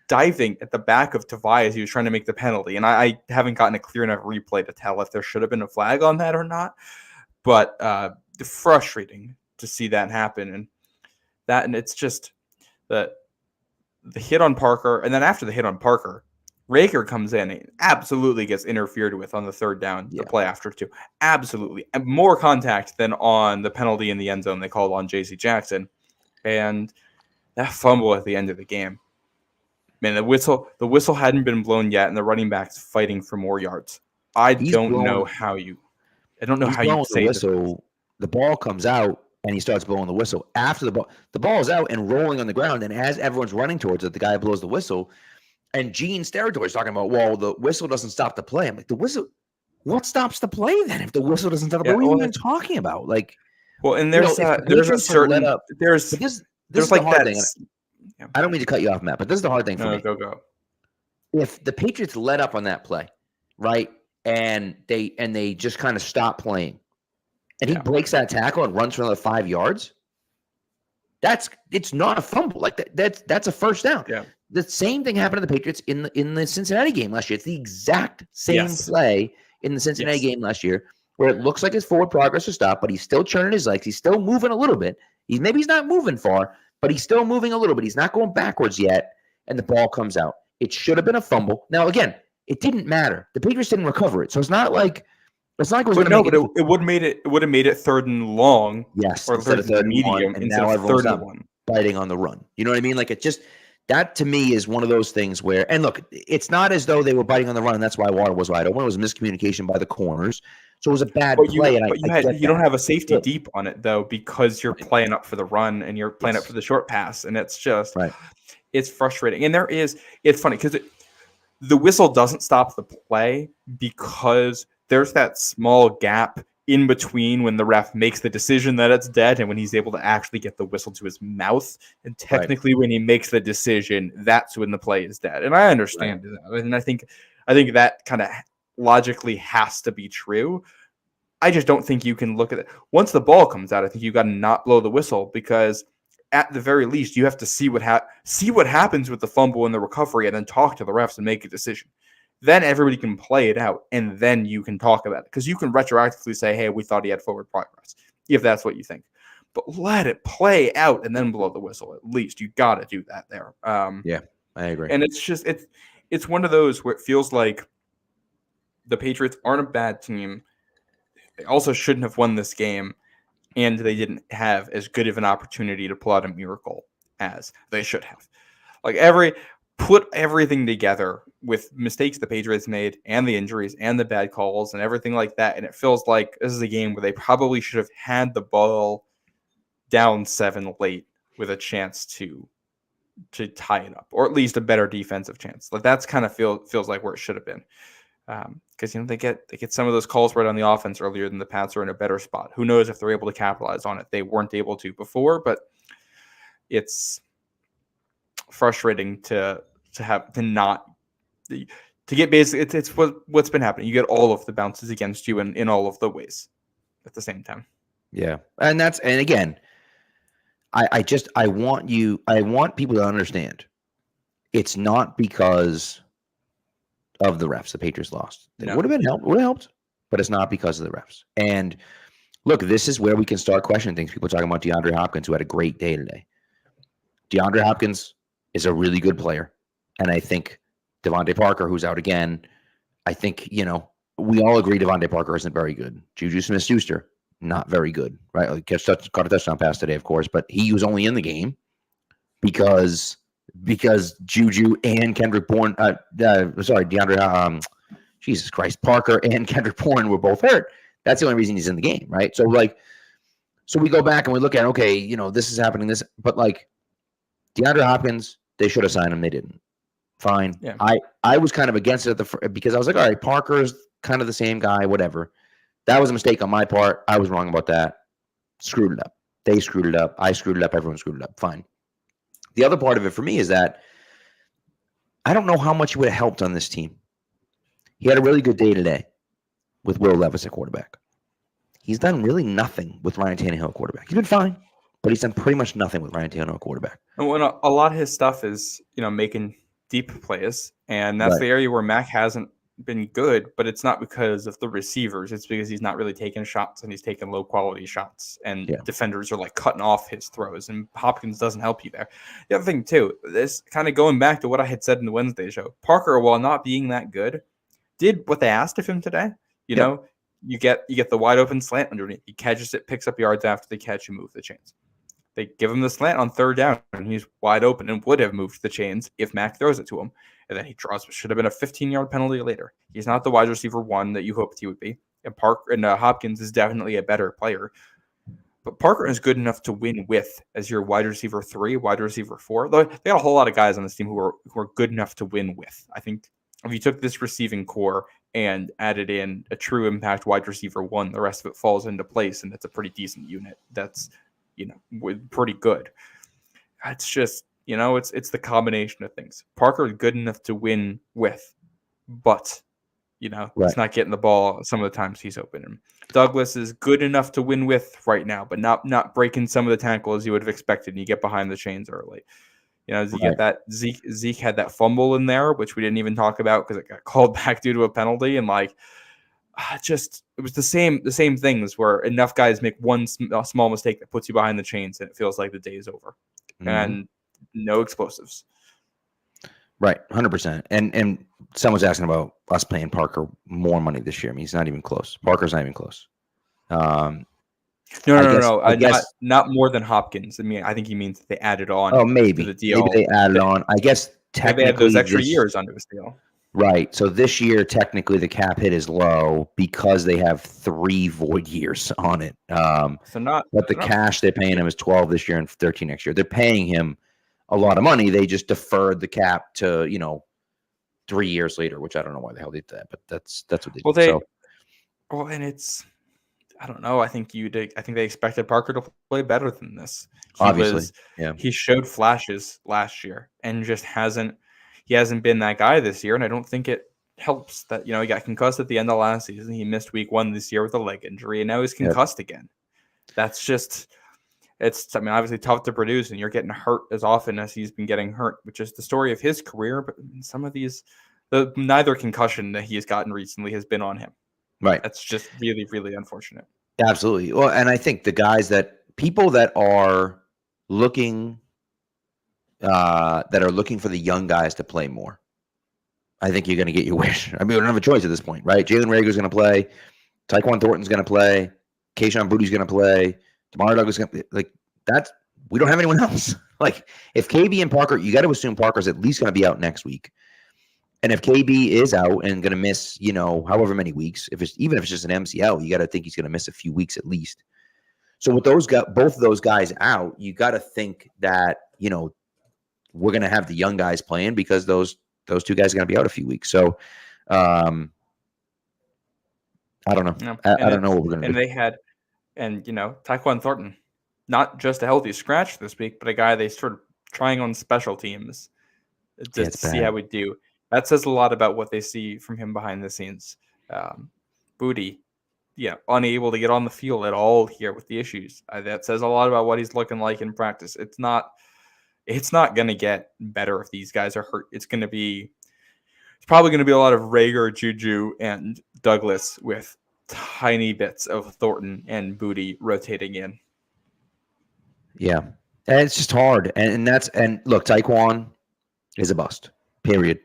diving at the back of Tavai as he was trying to make the penalty. And I haven't gotten a clear enough replay to tell if there should have been a flag on that or not. But frustrating to see that happen. And it's just the hit on Parker. And then after the hit on Parker, Rager comes in and absolutely gets interfered with on the third down, the play after too. Absolutely. And more contact than on the penalty in the end zone they called on J.C. Jackson. And that fumble at the end of the game. Man, the whistle hadn't been blown yet, and the running back's fighting for more yards. I don't know how you say the whistle. The ball comes out, and he starts blowing the whistle. After the ball is out and rolling on the ground, and as everyone's running towards it, the guy blows the whistle. And Gene's territory is talking about, well, the whistle doesn't stop the play. I'm like, the whistle? What stops the play then if the whistle doesn't stop the play? What are you even talking about? Like, well, and there's a certain there's like the hard thing. I don't mean to cut you off, Matt, but this is the hard thing for me. Go. if the Patriots let up on that play, right, and they just kind of stop playing, and he breaks that tackle and runs for another 5 yards, it's not a fumble. Like that's a first down. Yeah. The same thing happened to the Patriots in the Cincinnati game last year. It's the exact same play in the Cincinnati game last year, where it looks like his forward progress is stopped, but he's still churning his legs. He's still moving a little bit. Maybe he's not moving far, but he's still moving a little bit. He's not going backwards yet, and the ball comes out. It should have been a fumble. Now, again, it didn't matter. The Patriots didn't recover it, so it's not like it was going to make it. It would have made it 3rd and long. Yes, or 3rd and medium instead of 3rd and 1. Biting on the run. You know what I mean? Like, it just, that to me is one of those things where, and look, it's not as though they were biting on the run, and that's why Water was wide open. It was a miscommunication by the corners. So it was a bad play. You don't have a safety deep on it, though, because you're playing up for the run and you're playing up for the short pass. And it's just, it's frustrating. And it's funny because the whistle doesn't stop the play because there's that small gap in between when the ref makes the decision that it's dead and when he's able to actually get the whistle to his mouth. And technically when he makes the decision, that's when the play is dead. And I understand that. And I think that kind of logically has to be true. I just don't think you can look at it. Once the ball comes out, I think you got to not blow the whistle, because at the very least you have to see what happens with the fumble and the recovery and then talk to the refs and make a decision. Then everybody can play it out, and then you can talk about it. Because you can retroactively say, hey, we thought he had forward progress, if that's what you think. But let it play out and then blow the whistle. At least you got to do that there. Yeah, I agree. And it's just it's one of those where it feels like the Patriots aren't a bad team. They also shouldn't have won this game, and they didn't have as good of an opportunity to pull out a miracle as they should have. Put everything together with mistakes the Patriots made and the injuries and the bad calls and everything like that. And it feels like this is a game where they probably should have had the ball down 7 late with a chance to tie it up, or at least a better defensive chance. Like that's kind of feels like where it should have been. Because they get some of those calls right on the offense earlier than the Pats are in a better spot. Who knows if they're able to capitalize on it? They weren't able to before, but it's frustrating to get basically it's what's been happening. You get all of the bounces against you in all of the ways at the same time. Yeah, and again, I want people to understand it's not because of the refs the Patriots lost. It would have helped, but it's not because of the refs. And look, this is where we can start questioning things. People are talking about DeAndre Hopkins, who had a great day today. DeAndre Hopkins is a really good player. And I think Devontae Parker, who's out again, I think, we all agree Devontae Parker isn't very good. Juju Smith-Schuster, not very good, right? Like, caught a touchdown pass today, of course, but he was only in the game because Juju and Kendrick Bourne, Jesus Christ, Parker and Kendrick Bourne were both hurt. That's the only reason he's in the game, right? So we go back and we look at, okay, this is happening, but DeAndre Hopkins, they should have signed him. They didn't. Fine. Yeah. I was kind of against it because I was like, all right, Parker's kind of the same guy, whatever. That was a mistake on my part. I was wrong about that. Screwed it up. They screwed it up. I screwed it up. Everyone screwed it up. Fine. The other part of it for me is that I don't know how much he would have helped on this team. He had a really good day today with Will Levis at quarterback. He's done really nothing with Ryan Tannehill at quarterback. He's been fine, but he's done pretty much nothing with Ryan Tannehill at quarterback. And when a lot of his stuff is, making deep plays, and that's the area where Mac hasn't been good, but it's not because of the receivers. It's because he's not really taking shots, and he's taking low quality shots, and defenders are cutting off his throws, and Hopkins doesn't help you there. The other thing too, this kind of going back to what I had said in the Wednesday show, Parker, while not being that good, did what they asked of him today. You know, you get the wide open slant underneath. He catches it, picks up yards after the catch, and move the chains. They give him the slant on 3rd down, and he's wide open and would have moved the chains if Mac throws it to him. And then he draws what should have been a 15-yard penalty later. He's not the wide receiver 1 that you hoped he would be. And Hopkins is definitely a better player. But Parker is good enough to win with as your wide receiver 3, wide receiver 4. They got a whole lot of guys on this team who are good enough to win with. I think if you took this receiving core and added in a true impact wide receiver 1, the rest of it falls into place, and it's a pretty decent unit. That's pretty good. It's just it's the combination of things. Parker is good enough to win with, but Right. he's not getting the ball some of the times he's open. And Douglas is good enough to win with right now, but not breaking some of the tackles you would have expected. And you get behind the chains early. You get that Zeke had that fumble in there, which we didn't even talk about because it got called back due to a penalty. And it was the same things where enough guys make one small mistake that puts you behind the chains and it feels like the day is over. Mm-hmm. And no explosives. Right, 100%. And someone's asking about us paying Parker more money this year. I mean, he's not even close. Parker's not even close. No. Not more than Hopkins. I mean, I think he means they added on. Oh, maybe. To the deal. Maybe they added on. I guess technically they had those extra years under his deal. Right. So this year, technically, the cap hit is low because they have 3 void years on it. But the cash they're paying him is 12 this year and 13 next year. They're paying him a lot of money. They just deferred the cap to 3 years later, which I don't know why the hell they did that, but that's what they did. And it's, I don't know. I think they expected Parker to play better than this. Obviously, he showed flashes last year and just hasn't been that guy this year. And I don't think it helps that he got concussed at the end of last season. He missed week 1 this year with a leg injury, and now he's concussed again. That's just. It's, obviously tough to produce, and you're getting hurt as often as he's been getting hurt, which is the story of his career. But some of these, neither concussion that he has gotten recently has been on him. Right. That's just really, really unfortunate. Absolutely. Well, and I think people that are looking for the young guys to play more, I think you're going to get your wish. I mean, we don't have a choice at this point, right? Jalen Reagor's going to play. Tyquan Thornton's going to play. Kayshon Boutte's going to play. Tomorrow Douglas going to that. We don't have anyone else. If KB and Parker, you got to assume Parker's at least going to be out next week. And if KB is out and going to miss, however many weeks, even if it's just an MCL, you got to think he's going to miss a few weeks at least. So with both of those guys out, you got to think that we're going to have the young guys playing because those 2 guys are going to be out a few weeks. So I don't know. I don't know what we're going to do. And Tyquan Thornton, not just a healthy scratch this week, but a guy they started trying on special teams to see how we do. That says a lot about what they see from him behind the scenes. Boutte, unable to get on the field at all here with the issues. That says a lot about what he's looking like in practice. It's not going to get better if these guys are hurt. It's probably going to be a lot of Reagor, Juju, and Douglas with tiny bits of Thornton and Boutte rotating in. Yeah. And it's just hard. And look, Tyquan is a bust. Period.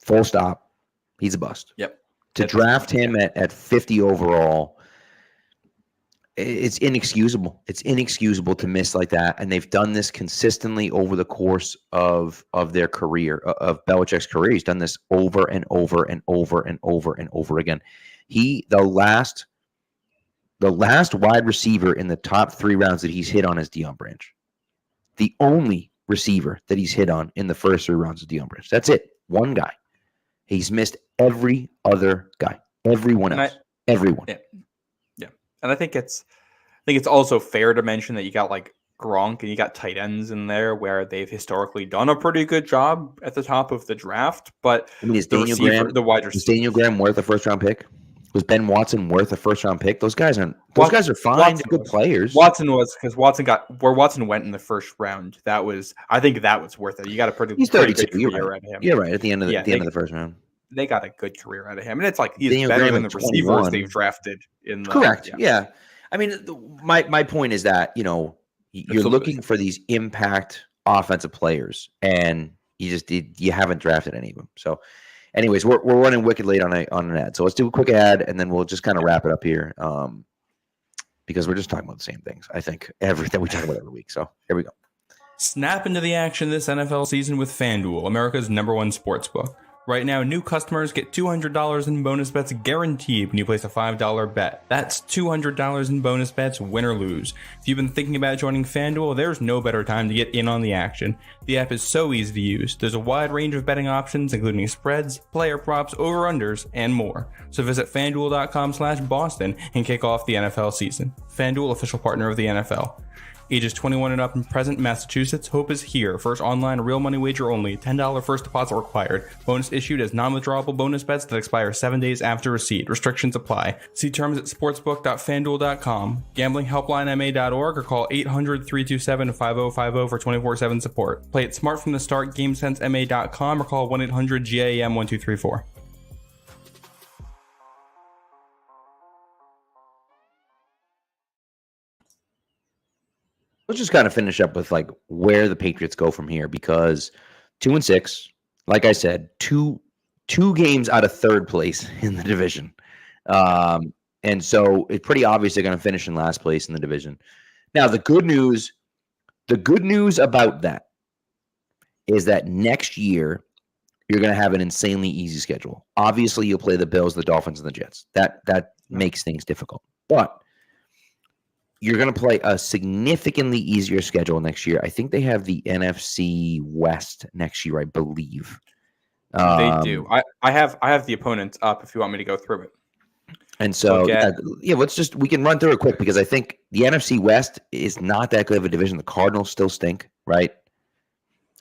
Full stop. He's a bust. Yep. To draft him at 50 overall, it's inexcusable. It's inexcusable to miss like that. And they've done this consistently over the course of their career, of Belichick's career. He's done this over and over and over and over and over again. The last wide receiver in the top 3 rounds that he's hit on is Deion Branch. The only receiver that he's hit on in the first 3 rounds is Deion Branch. That's it. One guy. He's missed every other guy. Everyone else. Everyone. Yeah. And I think it's also fair to mention that you got Gronk and you got tight ends in there where they've historically done a pretty good job at the top of the draft. But is Daniel Graham worth a first-round pick? Was Ben Watson worth a first-round pick? Those guys are fine, good players. Watson was, because Watson went in the first round. I think that was worth it. You got a pretty good career out of him. You're right. At the end of the first round, they got a good career out of him, and it's he's Daniel better Graham than the receivers they've drafted. Correct. Yeah. I mean, my point is that you're looking for these impact offensive players, and you haven't drafted any of them. So. Anyways, we're running wicked late on an ad, so let's do a quick ad, and then we'll just kind of wrap it up here, because we're just talking about the same things. I think everything we talk about every week. So here we go. Snap into the action this NFL season with FanDuel, America's #1 sportsbook. Right now, new customers get $200 in bonus bets guaranteed when you place a $5 bet. That's $200 in bonus bets, win or lose. If you've been thinking about joining FanDuel, there's no better time to get in on the action. The app is so easy to use. There's a wide range of betting options, including spreads, player props, over-unders, and more. So visit FanDuel.com/Boston and kick off the NFL season. FanDuel, official partner of the NFL. Ages 21 and up and present in Massachusetts. Hope is here. First online real money wager only. $10 first deposit required. Bonus issued as non-withdrawable bonus bets that expire 7 days after receipt. Restrictions apply. See terms at sportsbook.fanduel.com. Gamblinghelplinema.org or call 800-327-5050 for 24/7 support. Play it smart from the start. GameSenseMA.com or call 1-800-GAM-1234. Let's just kind of finish up with like where the Patriots go from here, because 2-6, like I said, two games out of third place in the division. And so it's pretty obvious they're going to finish in last place in the division. Now, the good news about that is that next year you're going to have an insanely easy schedule. Obviously, you'll play the Bills, the Dolphins, and the Jets. That makes things difficult. But you're going to play a significantly easier schedule next year. I think they have the NFC West next year, I believe. They do. I have the opponents up if you want me to go through it. And so, we can run through it quick, because I think the NFC West is not that good of a division. The Cardinals still stink, right?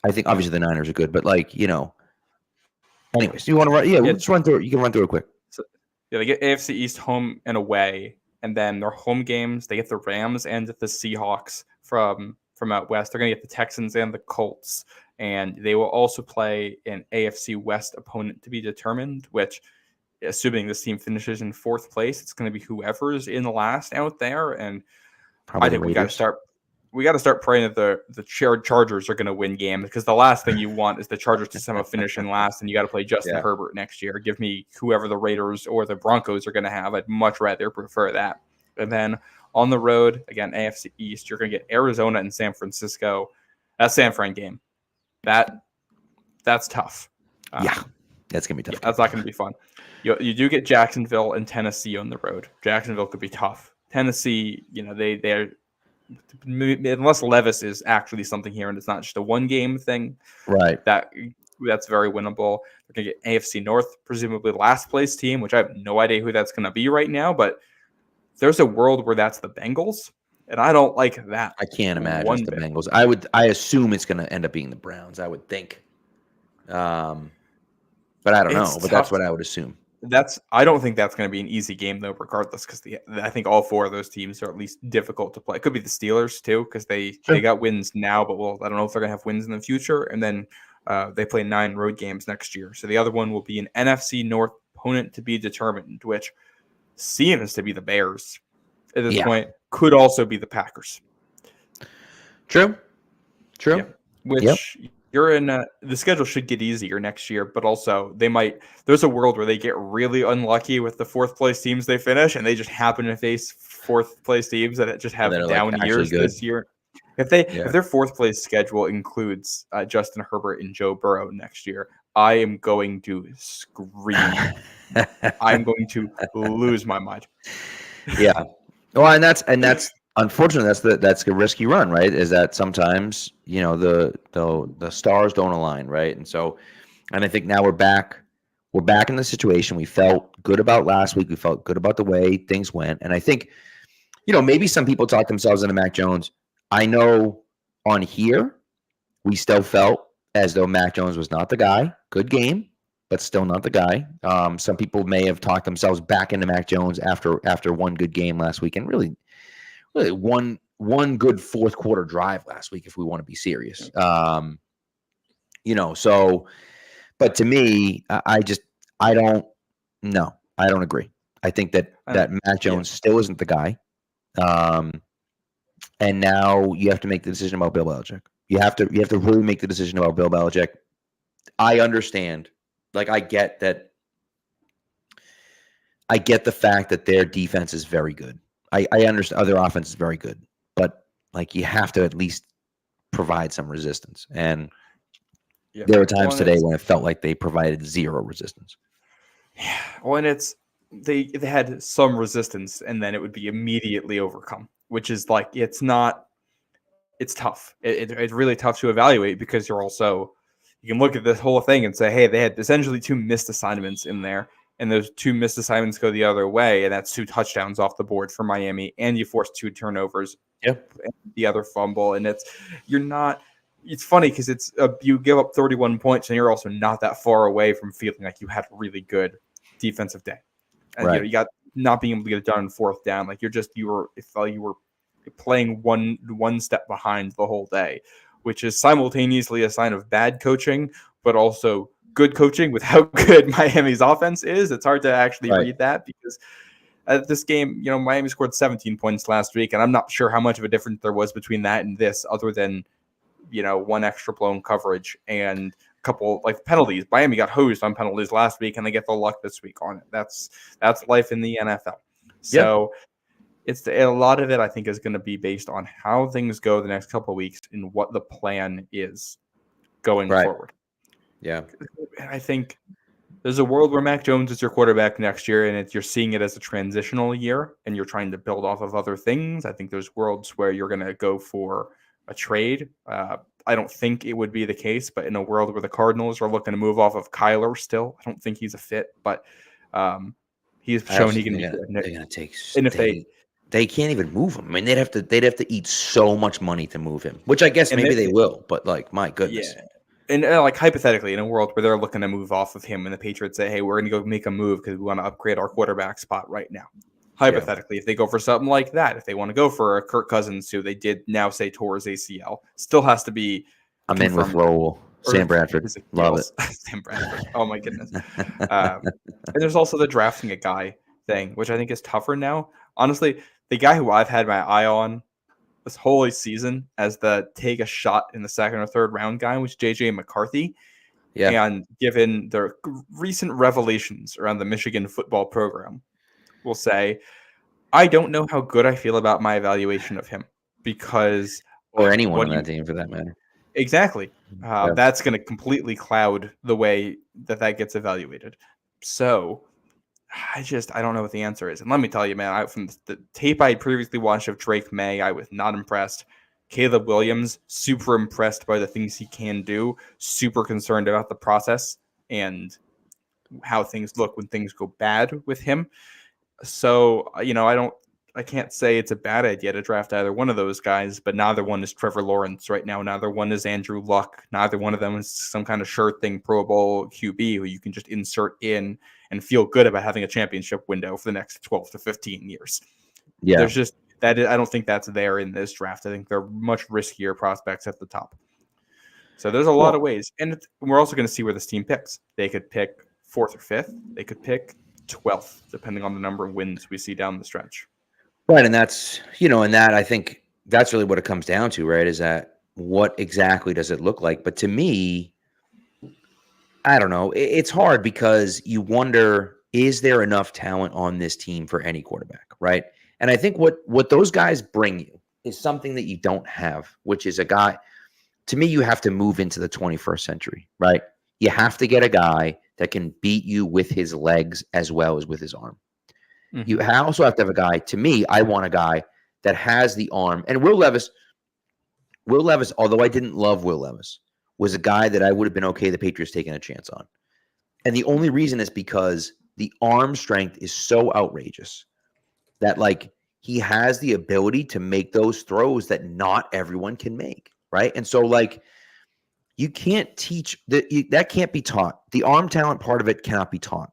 I think obviously the Niners are good, but anyways, you want to run? Yeah, let's run through it. You can run through it quick. So, they get AFC East home and away. And then their home games, they get the Rams and the Seahawks from out west. They're going to get the Texans and the Colts. And they will also play an AFC West opponent to be determined, which, assuming this team finishes in fourth place, it's going to be whoever's in the last out there. And Probably I think we got to start praying that the Chargers are going to win games, because the last thing you want is the Chargers to somehow finish in last, and you got to play Justin Herbert next year. Give me whoever the Raiders or the Broncos are going to have. I'd much rather prefer that. And then on the road, again, AFC East, you're going to get Arizona and San Francisco. That San Fran game, that's tough. That's going to be tough. That's not going to be fun. You do get Jacksonville and Tennessee on the road. Jacksonville could be tough. Tennessee, they're unless Levis is actually something here and it's not just a one-game thing, right? That's very winnable. They're going to get AFC North, presumably last place team, which I have no idea who that's going to be right now, but there's a world where that's the Bengals, and I don't like that. I can't imagine it's the Bengals. I assume it's going to end up being the Browns, I would think. But I don't know. But that's what I would assume. I don't think that's going to be an easy game, though, regardless, because I think all four of those teams are at least difficult to play. It could be the Steelers, too, because they got wins now, but I don't know if they're going to have wins in the future. And then they play 9 road games next year. So the other one will be an NFC North opponent to be determined, which seems to be the Bears at this point. Could also be the Packers. True. Yeah. Which you're in. The schedule should get easier next year, but also there's a world where they get really unlucky with the fourth place teams they finish, and they just happen to face fourth place teams that just have down years this year. If their fourth place schedule includes Justin Herbert and Joe Burrow next year, I am going to scream. I'm going to lose my mind. Yeah. Well, and that's unfortunately that's a risky run, right? Is that sometimes the stars don't align, right? And so, and I think now we're back in the situation we felt good about last week. We felt good about the way things went, and I think maybe some people talk themselves into Mac Jones. I know on here we still felt as though Mac Jones was not the guy. Good game, but still not the guy. Some people may have talked themselves back into Mac Jones after one good game last week, and really one good fourth quarter drive last week, if we want to be serious. So, but to me, I don't agree. I think that Mac Jones still isn't the guy. And now you have to make the decision about Bill Belichick. You have to really make the decision about Bill Belichick. I understand. I get that. I get the fact that their defense is very good. I understand their offense is very good, but you have to at least provide some resistance. And there were times today when it felt like they provided zero resistance. Yeah, when they had some resistance, and then it would be immediately overcome, which is it's tough. It's really tough to evaluate, because you can look at this whole thing and say, hey, they had essentially 2 missed assignments in there. and those 2 missed assignments go the other way, and that's 2 touchdowns off the board for Miami, and you force 2 turnovers, and the other fumble, and it's funny because it's you give up 31 points, and you're also not that far away from feeling like you had a really good defensive day, and you got not being able to get it done on 4th down, like you were playing one step behind the whole day, which is simultaneously a sign of bad coaching, but also good coaching with how good Miami's offense is. It's hard to actually read that because at this game, Miami scored 17 points last week, and I'm not sure how much of a difference there was between that and this, other than, 1 extra blown coverage and a couple penalties. Miami got hosed on penalties last week, and they get the luck this week on it. That's life in the NFL. So it's a lot of it, I think, is going to be based on how things go the next couple of weeks and what the plan is going forward. Yeah. And I think there's a world where Mac Jones is your quarterback next year, and you're seeing it as a transitional year, and you're trying to build off of other things. I think there's worlds where you're going to go for a trade. I don't think it would be the case, but in a world where the Cardinals are looking to move off of Kyler still, I don't think he's a fit, but he's shown he can be. They're going to take. And if they can't even move him. I mean, they'd have to eat so much money to move him, which I guess maybe they will. But my goodness. Yeah. And hypothetically, in a world where they're looking to move off of him, and the Patriots say, "Hey, we're going to go make a move because we want to upgrade our quarterback spot right now." Hypothetically, if they go for something like that, if they want to go for a Kirk Cousins, who they did now say tore his ACL, still has to be. I'm in with Lowell. Sam Bradford. Love it. Sam Bradford. Oh my goodness. And there's also the drafting a guy thing, which I think is tougher now. Honestly, the guy who I've had my eye on this whole season as the take a shot in the 2nd or 3rd round guy was JJ McCarthy. Yeah. And given the recent revelations around the Michigan football program, we'll say, I don't know how good I feel about my evaluation of him because or anyone on that team for that matter. Exactly. That's going to completely cloud the way that gets evaluated. So I don't know what the answer is. And let me tell you, man, from the tape I had previously watched of Drake May, I was not impressed. Caleb Williams, super impressed by the things he can do, super concerned about the process and how things look when things go bad with him. So, I can't say it's a bad idea to draft either one of those guys, but neither one is Trevor Lawrence right now. Neither one is Andrew Luck. Neither one of them is some kind of sure thing Pro Bowl QB who you can just insert in and feel good about having a championship window for the next 12 to 15 years. Yeah. There's just that. I don't think that's there in this draft. I think they're much riskier prospects at the top. So there's a lot of ways. And we're also going to see where this team picks. They could pick 4th or 5th. They could pick 12th, depending on the number of wins we see down the stretch. Right. And that's, I think that's really what it comes down to, right? Is that what exactly does it look like? But to me, I don't know. It's hard because you wonder, is there enough talent on this team for any quarterback, right? And I think what those guys bring you is something that you don't have, which is a guy, to me, you have to move into the 21st century, right? You have to get a guy that can beat you with his legs as well as with his arm. Mm-hmm. You also have to have a guy, to me, I want a guy that has the arm. And Will Levis, although I didn't love Will Levis, was a guy that I would have been okay the Patriots taking a chance on. And the only reason is because the arm strength is so outrageous that, he has the ability to make those throws that not everyone can make, right? And so, you can't teach that can't be taught. The arm talent part of it cannot be taught.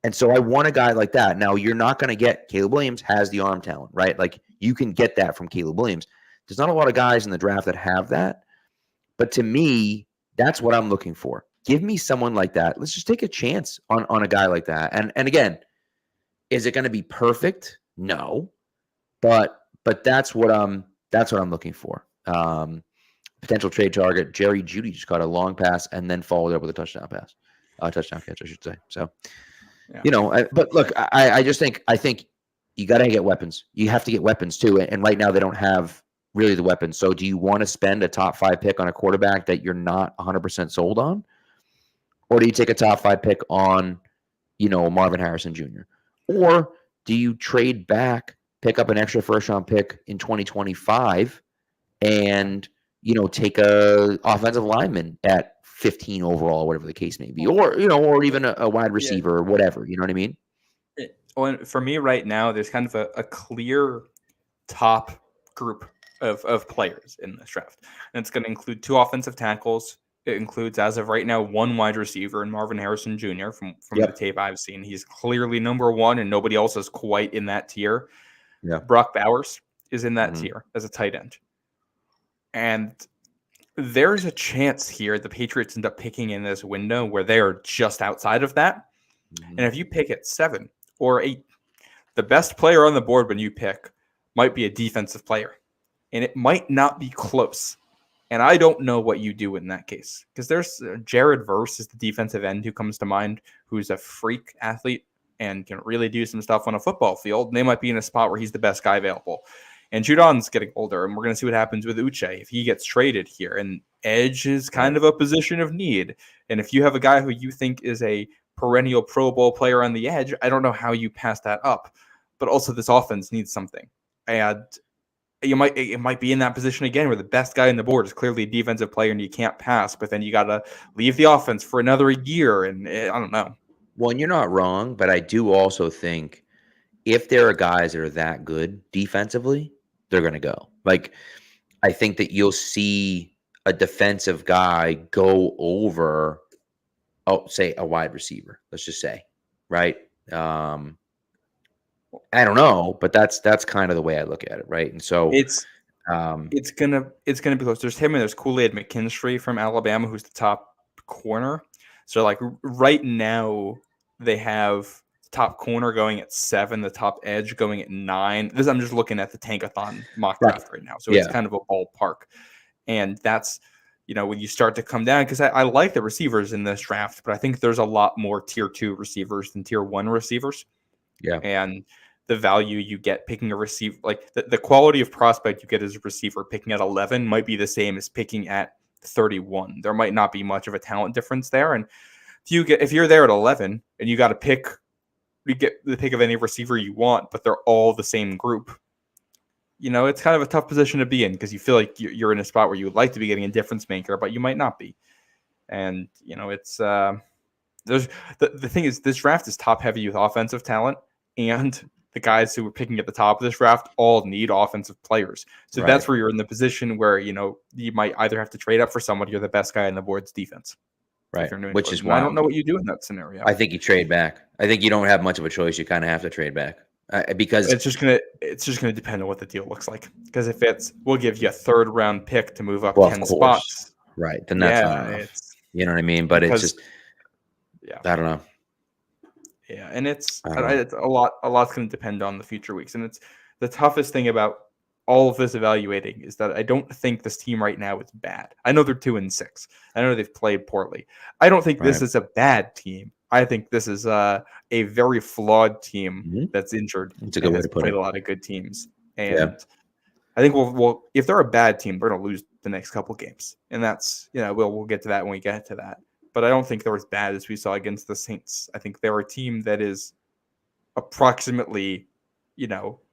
And so I want a guy like that. Now, you're not going to get Caleb Williams has the arm talent, right? You can get that from Caleb Williams. There's not a lot of guys in the draft that have that. But to me, that's what I'm looking for. Give me someone like that. Let's just take a chance on a guy like that. And again, is it going to be perfect? No. But that's what I'm looking for. Potential trade target. Jerry Jeudy just caught a long pass and then followed up with a touchdown pass. Touchdown catch, I should say. So but look, I think you got to get weapons. You have to get weapons too. And right now they don't have really the weapons. So do you want to spend a top 5 pick on a quarterback that you're not 100% sold on? Or do you take a top 5 pick on, Marvin Harrison Jr.? Or do you trade back, pick up an extra first-round pick in 2025 and, take a offensive lineman at 15 overall, whatever the case may be, or or even a wide receiver or whatever. You know what I mean? Well, for me right now, there's kind of a clear top group of players in this draft, and it's going to include 2 offensive tackles. It includes, as of right now, 1 wide receiver and Marvin Harrison Jr. from the tape I've seen. He's clearly number 1, and nobody else is quite in that tier. Yeah. Brock Bowers is in that tier as a tight end. And there's a chance here the Patriots end up picking in this window where they are just outside of that. And if you pick at 7 or 8, the best player on the board when you pick might be a defensive player. And it might not be close. And I don't know what you do in that case. Because there's Jared Verse is the defensive end who comes to mind, who's a freak athlete and can really do some stuff on a football field. And they might be in a spot where he's the best guy available. And Judon's getting older, and we're going to see what happens with Uche if he gets traded here. And edge is kind of a position of need. And if you have a guy who you think is a perennial Pro Bowl player on the edge, I don't know how you pass that up. But also this offense needs something. And it might be in that position again where the best guy on the board is clearly a defensive player and you can't pass, but then you got to leave the offense for another year. And I don't know. Well, and you're not wrong, but I do also think if there are guys that are that good defensively, they're going to go. Like, I think that you'll see a defensive guy go over, say a wide receiver, let's just say, right? I don't know, but that's kind of the way I look at it, right? And so it's gonna be close. There's him and there's Kool-Aid McKinstry from Alabama, who's the top corner. So like right now they have top corner going at 7, the top edge going at 9. I'm just looking at the Tankathon mock draft right now, so it's kind of a ballpark, and that's when you start to come down, because I like the receivers in this draft, but I think there's a lot more tier 2 receivers than tier 1 receivers. Yeah, and the value you get picking a receiver, like the quality of prospect you get as a receiver picking at 11 might be the same as picking at 31. There might not be much of a talent difference there, and if you're there at 11 and you got to pick. You get the pick of any receiver you want, but they're all the same group. It's kind of a tough position to be in because you feel like you're in a spot where you would like to be getting a difference maker, but you might not be. And, it's there's the thing is this draft is top heavy with offensive talent, and the guys who were picking at the top of this draft all need offensive players. So that's where you're in the position where, you might either have to trade up for somebody or the best guy on the board's defense. Right, which is why I don't know what you do in that scenario. I think you trade back. I think you don't have much of a choice. You kind of have to trade back because it's just gonna depend on what the deal looks like. Because if we'll give you a 3rd round pick to move up 10 spots, right? Then that's not enough. You know what I mean? But it's just, I don't know. Yeah, and it's a lot. A lot's going to depend on the future weeks, and it's the toughest thing about all of this evaluating is that I don't think this team right now is bad. I know they're 2-6. I know they've played poorly. I don't think this is a bad team. I think this is a very flawed team that's injured. It's a good way to put it. Played a lot of good teams, and I think we'll if they're a bad team, they're going to lose the next couple games, and that's we'll get to that when we get to that. But I don't think they're as bad as we saw against the Saints. I think they're a team that is approximately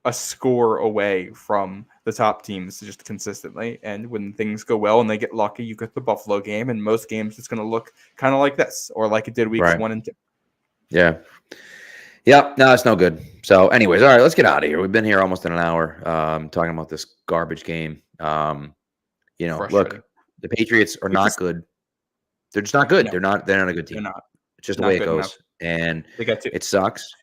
a score away from the top teams just consistently. And when things go well and they get lucky, you get the Buffalo game, and most games it's going to look kind of like this or like it did weeks 1 and 2. Yeah. No, it's no good. So anyways, all right, let's get out of here. We've been here almost an hour talking about this garbage game. Look, the Patriots are not good. They're just not good. No. They're not a good team. They're not. It's just the way it goes. Enough. And it sucks.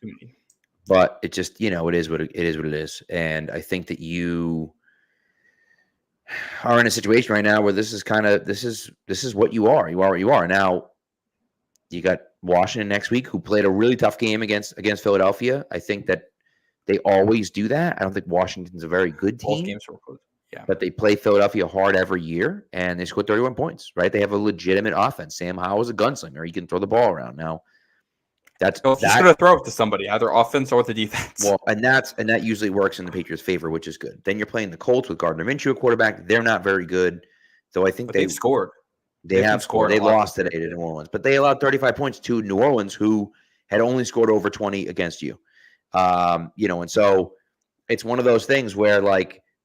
But it just, it is what it is. And I think that you are in a situation right now where this is what you are. You are what you are. Now, you got Washington next week, who played a really tough game against Philadelphia. I think that they always do that. I don't think Washington's a very good team. Both games were close. Yeah. But they play Philadelphia hard every year, and they scored 31 points, right? They have a legitimate offense. Sam Howell is a gunslinger. He can throw the ball around. Now, he's going to throw it to somebody, either offense or the defense. Well, and that usually works in the Patriots' favor, which is good. Then you're playing the Colts with Gardner Minshew, a quarterback. They're not very good, though. I think they've scored. They have scored. They lost today to New Orleans, but they allowed 35 points to New Orleans, who had only scored over 20 against you. And so it's one of those things where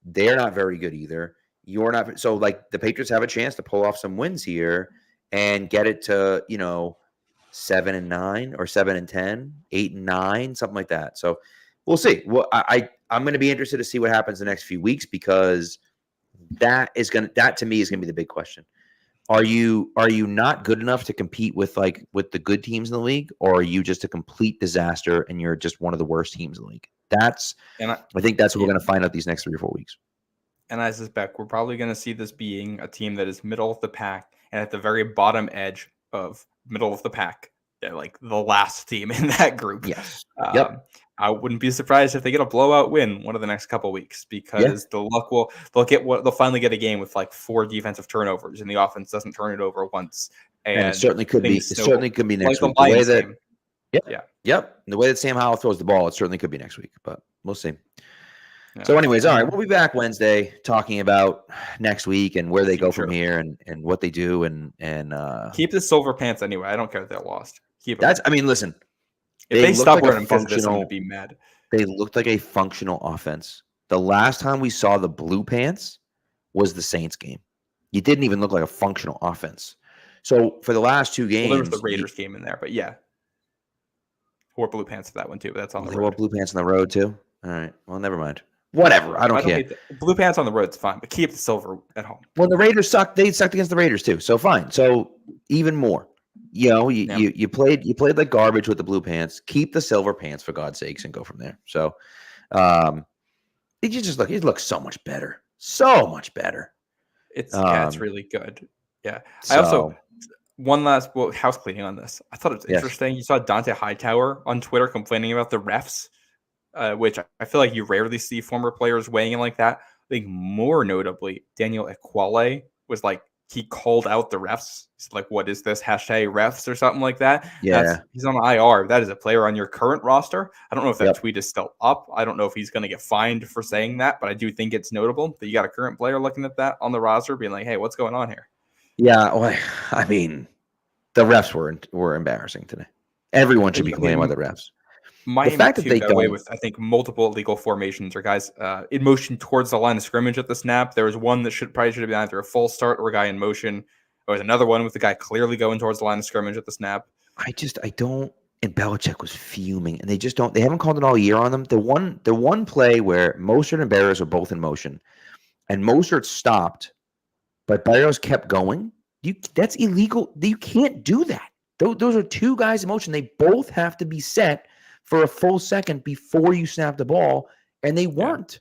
they're not very good either. You're not. So the Patriots have a chance to pull off some wins here, and get it to 7-9 or 7-10, 8-9, something like that. So we'll see. Well, I'm going to be interested to see what happens the next few weeks, because that to me is going to be the big question. Are you not good enough to compete with the good teams in the league, or are you just a complete disaster and you're just one of the worst teams in the league? I think that's what we're going to find out these next 3 or 4 weeks. And I suspect we're probably going to see this being a team that is middle of the pack and at the very bottom edge of middle of the pack. They're like the last team in that group. Yes. I wouldn't be surprised if they get a blowout win one of the next couple weeks, because the luck they'll finally get a game with like 4 defensive turnovers and the offense doesn't turn it over once. And it certainly could be. It certainly could be next week. The way that, the way that Sam Howell throws the ball, it certainly could be next week, but we'll see. Yeah. So anyways, all right, we'll be back Wednesday talking about next week and where they go from here and what they do and keep the silver pants anyway. I don't care if they're lost. Keep them. Listen. If they stop wearing them because of this, I'm going to be mad. They looked like a functional offense. The last time we saw the blue pants was the Saints game. You didn't even look like a functional offense. So for the last 2 games, there was the Raiders game in there, but yeah, wore blue pants for that one too. But that's on the road. They wore blue pants on the road too. All right, well, never mind. Whatever, I don't care. Blue pants on the road is fine, but keep the silver at home. Well, the Raiders sucked. They sucked against the Raiders too, so fine. So even more. You played like garbage with the blue pants. Keep the silver pants for God's sakes and go from there. So, it looks so much better. So much better. It's really good. Yeah. I also one last house cleaning on this. I thought it was interesting. You saw Dante Hightower on Twitter complaining about the refs, which I feel like you rarely see former players weighing in like that. I think more notably, Daniel Equale was like, he called out the refs. He's like, what is this? #refs or something like that. Yeah. He's on IR. That is a player on your current roster. I don't know if that tweet is still up. I don't know if he's going to get fined for saying that, but I do think it's notable that you got a current player looking at that on the roster being like, hey, what's going on here? Yeah. Well, I mean, the refs were embarrassing today. Everyone should be complaining about the refs. The fact that they got away with, I think, multiple illegal formations or guys in motion towards the line of scrimmage at the snap. There was one that should have been either a false start or a guy in motion. There was another one with the guy clearly going towards the line of scrimmage at the snap. I don't. And Belichick was fuming, and they just don't. They haven't called it all year on them. The one play where Mostert and Barrios are both in motion, and Mostert stopped, but Barrios kept going. That's illegal. You can't do that. Those are 2 guys in motion. They both have to be set for a full second before you snap the ball, and they weren't.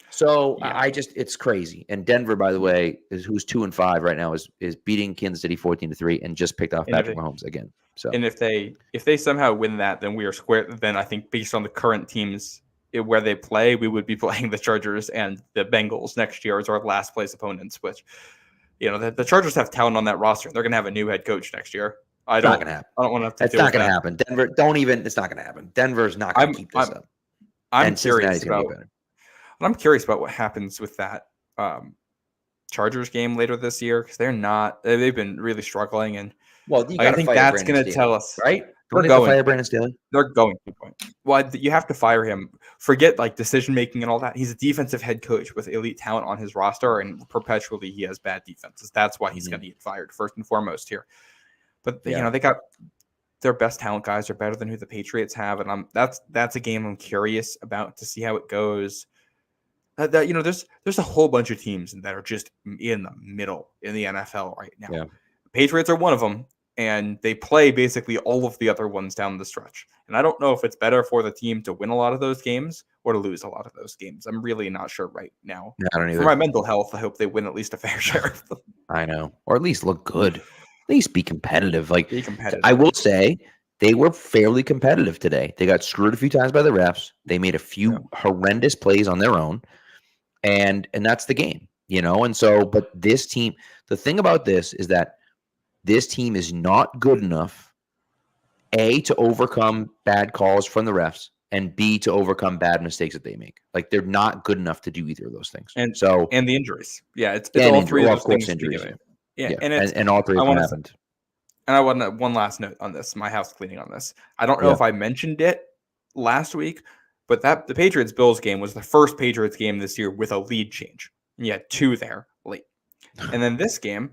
So it's crazy. And Denver, by the way, who's 2-5 right now, is beating Kansas City 14-3 and just picked off Patrick Mahomes again. So, and if they somehow win that, then we are square. Then I think based on the current teams where they play, we would be playing the Chargers and the Bengals next year as our last place opponents. Which, the Chargers have talent on that roster. They're going to have a new head coach next year. It's not going to happen. I don't want to have to. It's not going to happen. Denver, it's not going to happen. Denver's not going to keep this up. I'm curious about what happens with that Chargers game later this year, because they've been really struggling, and I think that's going to tell us, right? They're going to fire Brandon Staley. They're going to. Well, you have to fire him. Forget like decision making and all that. He's a defensive head coach with elite talent on his roster, and perpetually he has bad defenses. That's why he's going to get fired first and foremost here. But they got their best talent guys are better than who the Patriots have, and that's a game I'm curious about to see how it goes. There's a whole bunch of teams that are just in the middle in the NFL right now. Yeah. The Patriots are one of them, and they play basically all of the other ones down the stretch. And I don't know if it's better for the team to win a lot of those games or to lose a lot of those games. I'm really not sure right now. I don't either. For my mental health, I hope they win at least a fair share of them. I know, or at least look good. At least be competitive. Be competitive. I will say they were fairly competitive today. They got screwed a few times by the refs. They made a few horrendous plays on their own, and that's the game, And so, but this team, the thing about this is that this team is not good enough, A, to overcome bad calls from the refs, and B, to overcome bad mistakes that they make. Like, they're not good enough to do either of those things. And the injuries. Yeah, it's all 3 of those things. Injuries. Yeah, and all 3 of them happened. And I want one last note on this, my house cleaning on this. I don't know if I mentioned it last week, but the Patriots-Bills game was the first Patriots game this year with a lead change. And you had 2 there late. And then this game,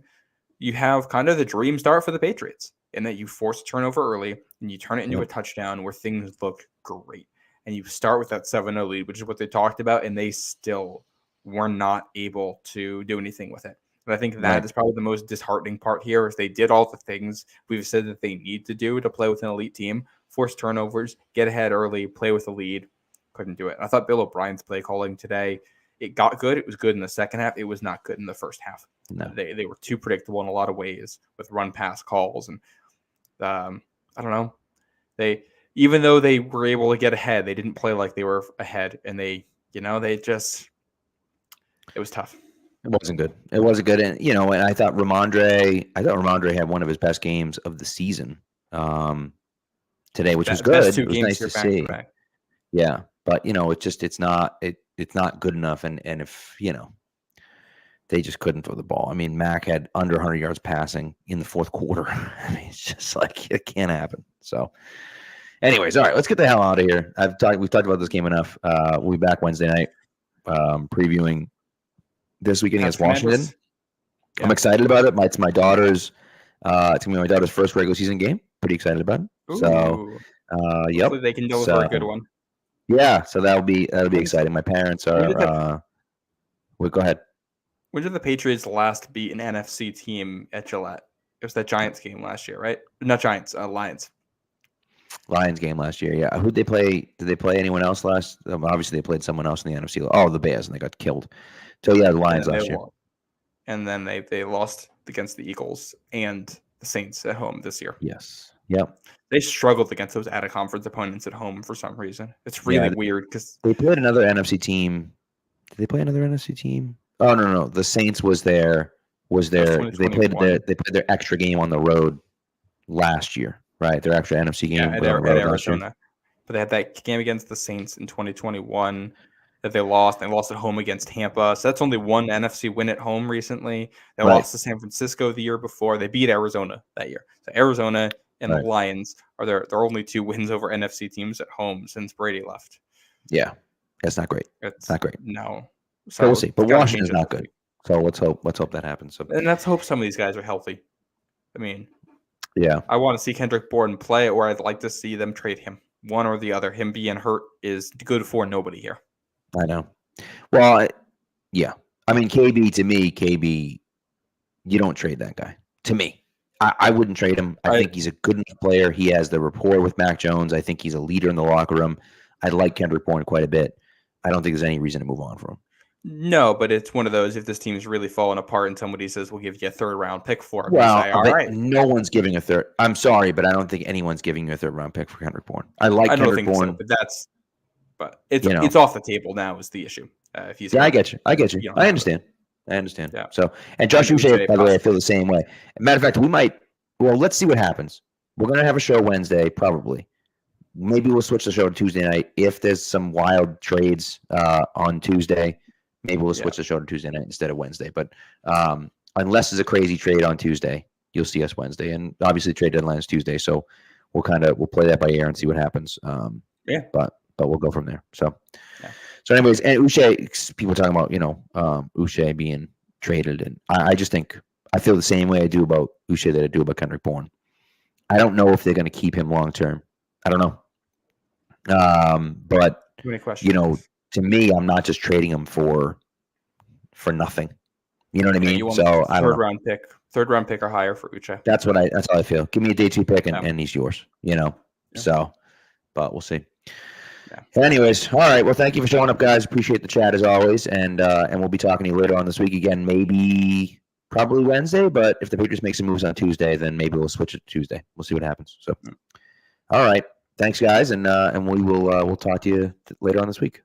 you have kind of the dream start for the Patriots in that you force a turnover early and you turn it into a touchdown where things look great. And you start with that 7-0 lead, which is what they talked about, and they still were not able to do anything with it. And I think that is probably the most disheartening part here is they did all the things we've said that they need to do to play with an elite team, force turnovers, get ahead early, play with a lead. Couldn't do it. And I thought Bill O'Brien's play calling today, it got good. It was good in the second half. It was not good in the first half. No. They were too predictable in a lot of ways with run-pass calls. And I don't know. Even though they were able to get ahead, they didn't play like they were ahead. And it was tough. It wasn't good. It wasn't good. And, and I thought Ramondre had one of his best games of the season today, which was good. It was nice to see. Yeah. But, it's not good enough. And if, they just couldn't throw the ball. I mean, Mac had under 100 yards passing in the fourth quarter. I mean, it's just like, it can't happen. So anyways, all right, let's get the hell out of here. We've talked about this game enough. We'll be back Wednesday night previewing this weekend against Washington. Yeah. I'm excited about it. It's my daughter's. It's gonna be my daughter's first regular season game. Pretty excited about it. Ooh. So, yep. Hopefully they can deliver a good one. Yeah, so that'll be exciting. My parents are. Go ahead. When did the Patriots last beat an NFC team at Gillette? It was that Giants game last year, right? Not Giants, Lions. Lions game last year, yeah. Who'd they play? Did they play anyone else last? Obviously, they played someone else in the NFC. Oh, the Bears, and they got killed. So yeah, the Lions last year. And then they lost against the Eagles and the Saints at home this year. Yes. Yep. They struggled against those out-of-conference opponents at home for some reason. It's really weird because they played another NFC team. Did they play another NFC team? Oh no. The Saints was there. They played their extra game on the road last year, right? Their extra NFC game at Arizona. But they had that game against the Saints in 2021 that they lost. They lost at home against Tampa. So that's only one NFC win at home recently. They lost to San Francisco the year before. They beat Arizona that year. So Arizona and the Lions are their only two wins over NFC teams at home since Brady left. Yeah, that's not great. It's not great. No. So we'll see. But Washington's not good. So let's hope that happens. So, and let's hope some of these guys are healthy. I mean, yeah, I want to see Kendrick Bourne play, or I'd like to see them trade him. One or the other. Him being hurt is good for nobody here. I know. Well, yeah. I mean, KB, you don't trade that guy. To me, I wouldn't trade him. I think he's a good enough player. He has the rapport with Mac Jones. I think he's a leader in the locker room. I like Kendrick Bourne quite a bit. I don't think there's any reason to move on from him. No, but it's one of those, if this team is really falling apart and somebody says, we'll give you a third-round pick for it. Well, say, all right. No one's giving a third. I'm sorry, but I don't think anyone's giving you a third-round pick for Kendrick Bourne. I Kendrick Bourne. So, but it's off the table now is the issue. If he's I get you. I understand. Yeah. So, and Josh Uche, by the way, I feel the same way. Matter of fact, let's see what happens. We're going to have a show Wednesday, probably. Maybe we'll switch the show to Tuesday night. If there's some wild trades on Tuesday, maybe we'll switch the show to Tuesday night instead of Wednesday. But unless there's a crazy trade on Tuesday, you'll see us Wednesday. And obviously, trade deadline is Tuesday, so we'll play that by ear and see what happens. But we'll go from there. So, anyways, and Uche, people talking about Uche being traded, and I just think I feel the same way I do about Uche that I do about Kendrick Bourne. I don't know if they're going to keep him long term. I don't know. But to me, I'm not just trading him for nothing. You know what I mean? So third round pick or higher for Uche. That's how I feel. Give me a day 2 pick and he's yours. So, but we'll see. Yeah. Anyways, all right. Well, thank you for showing up, guys. Appreciate the chat as always, and we'll be talking to you later on this week again. Probably Wednesday, but if the Patriots make some moves on Tuesday, then maybe we'll switch it to Tuesday. We'll see what happens. So, all right. Thanks, guys, and we'll talk to you later on this week.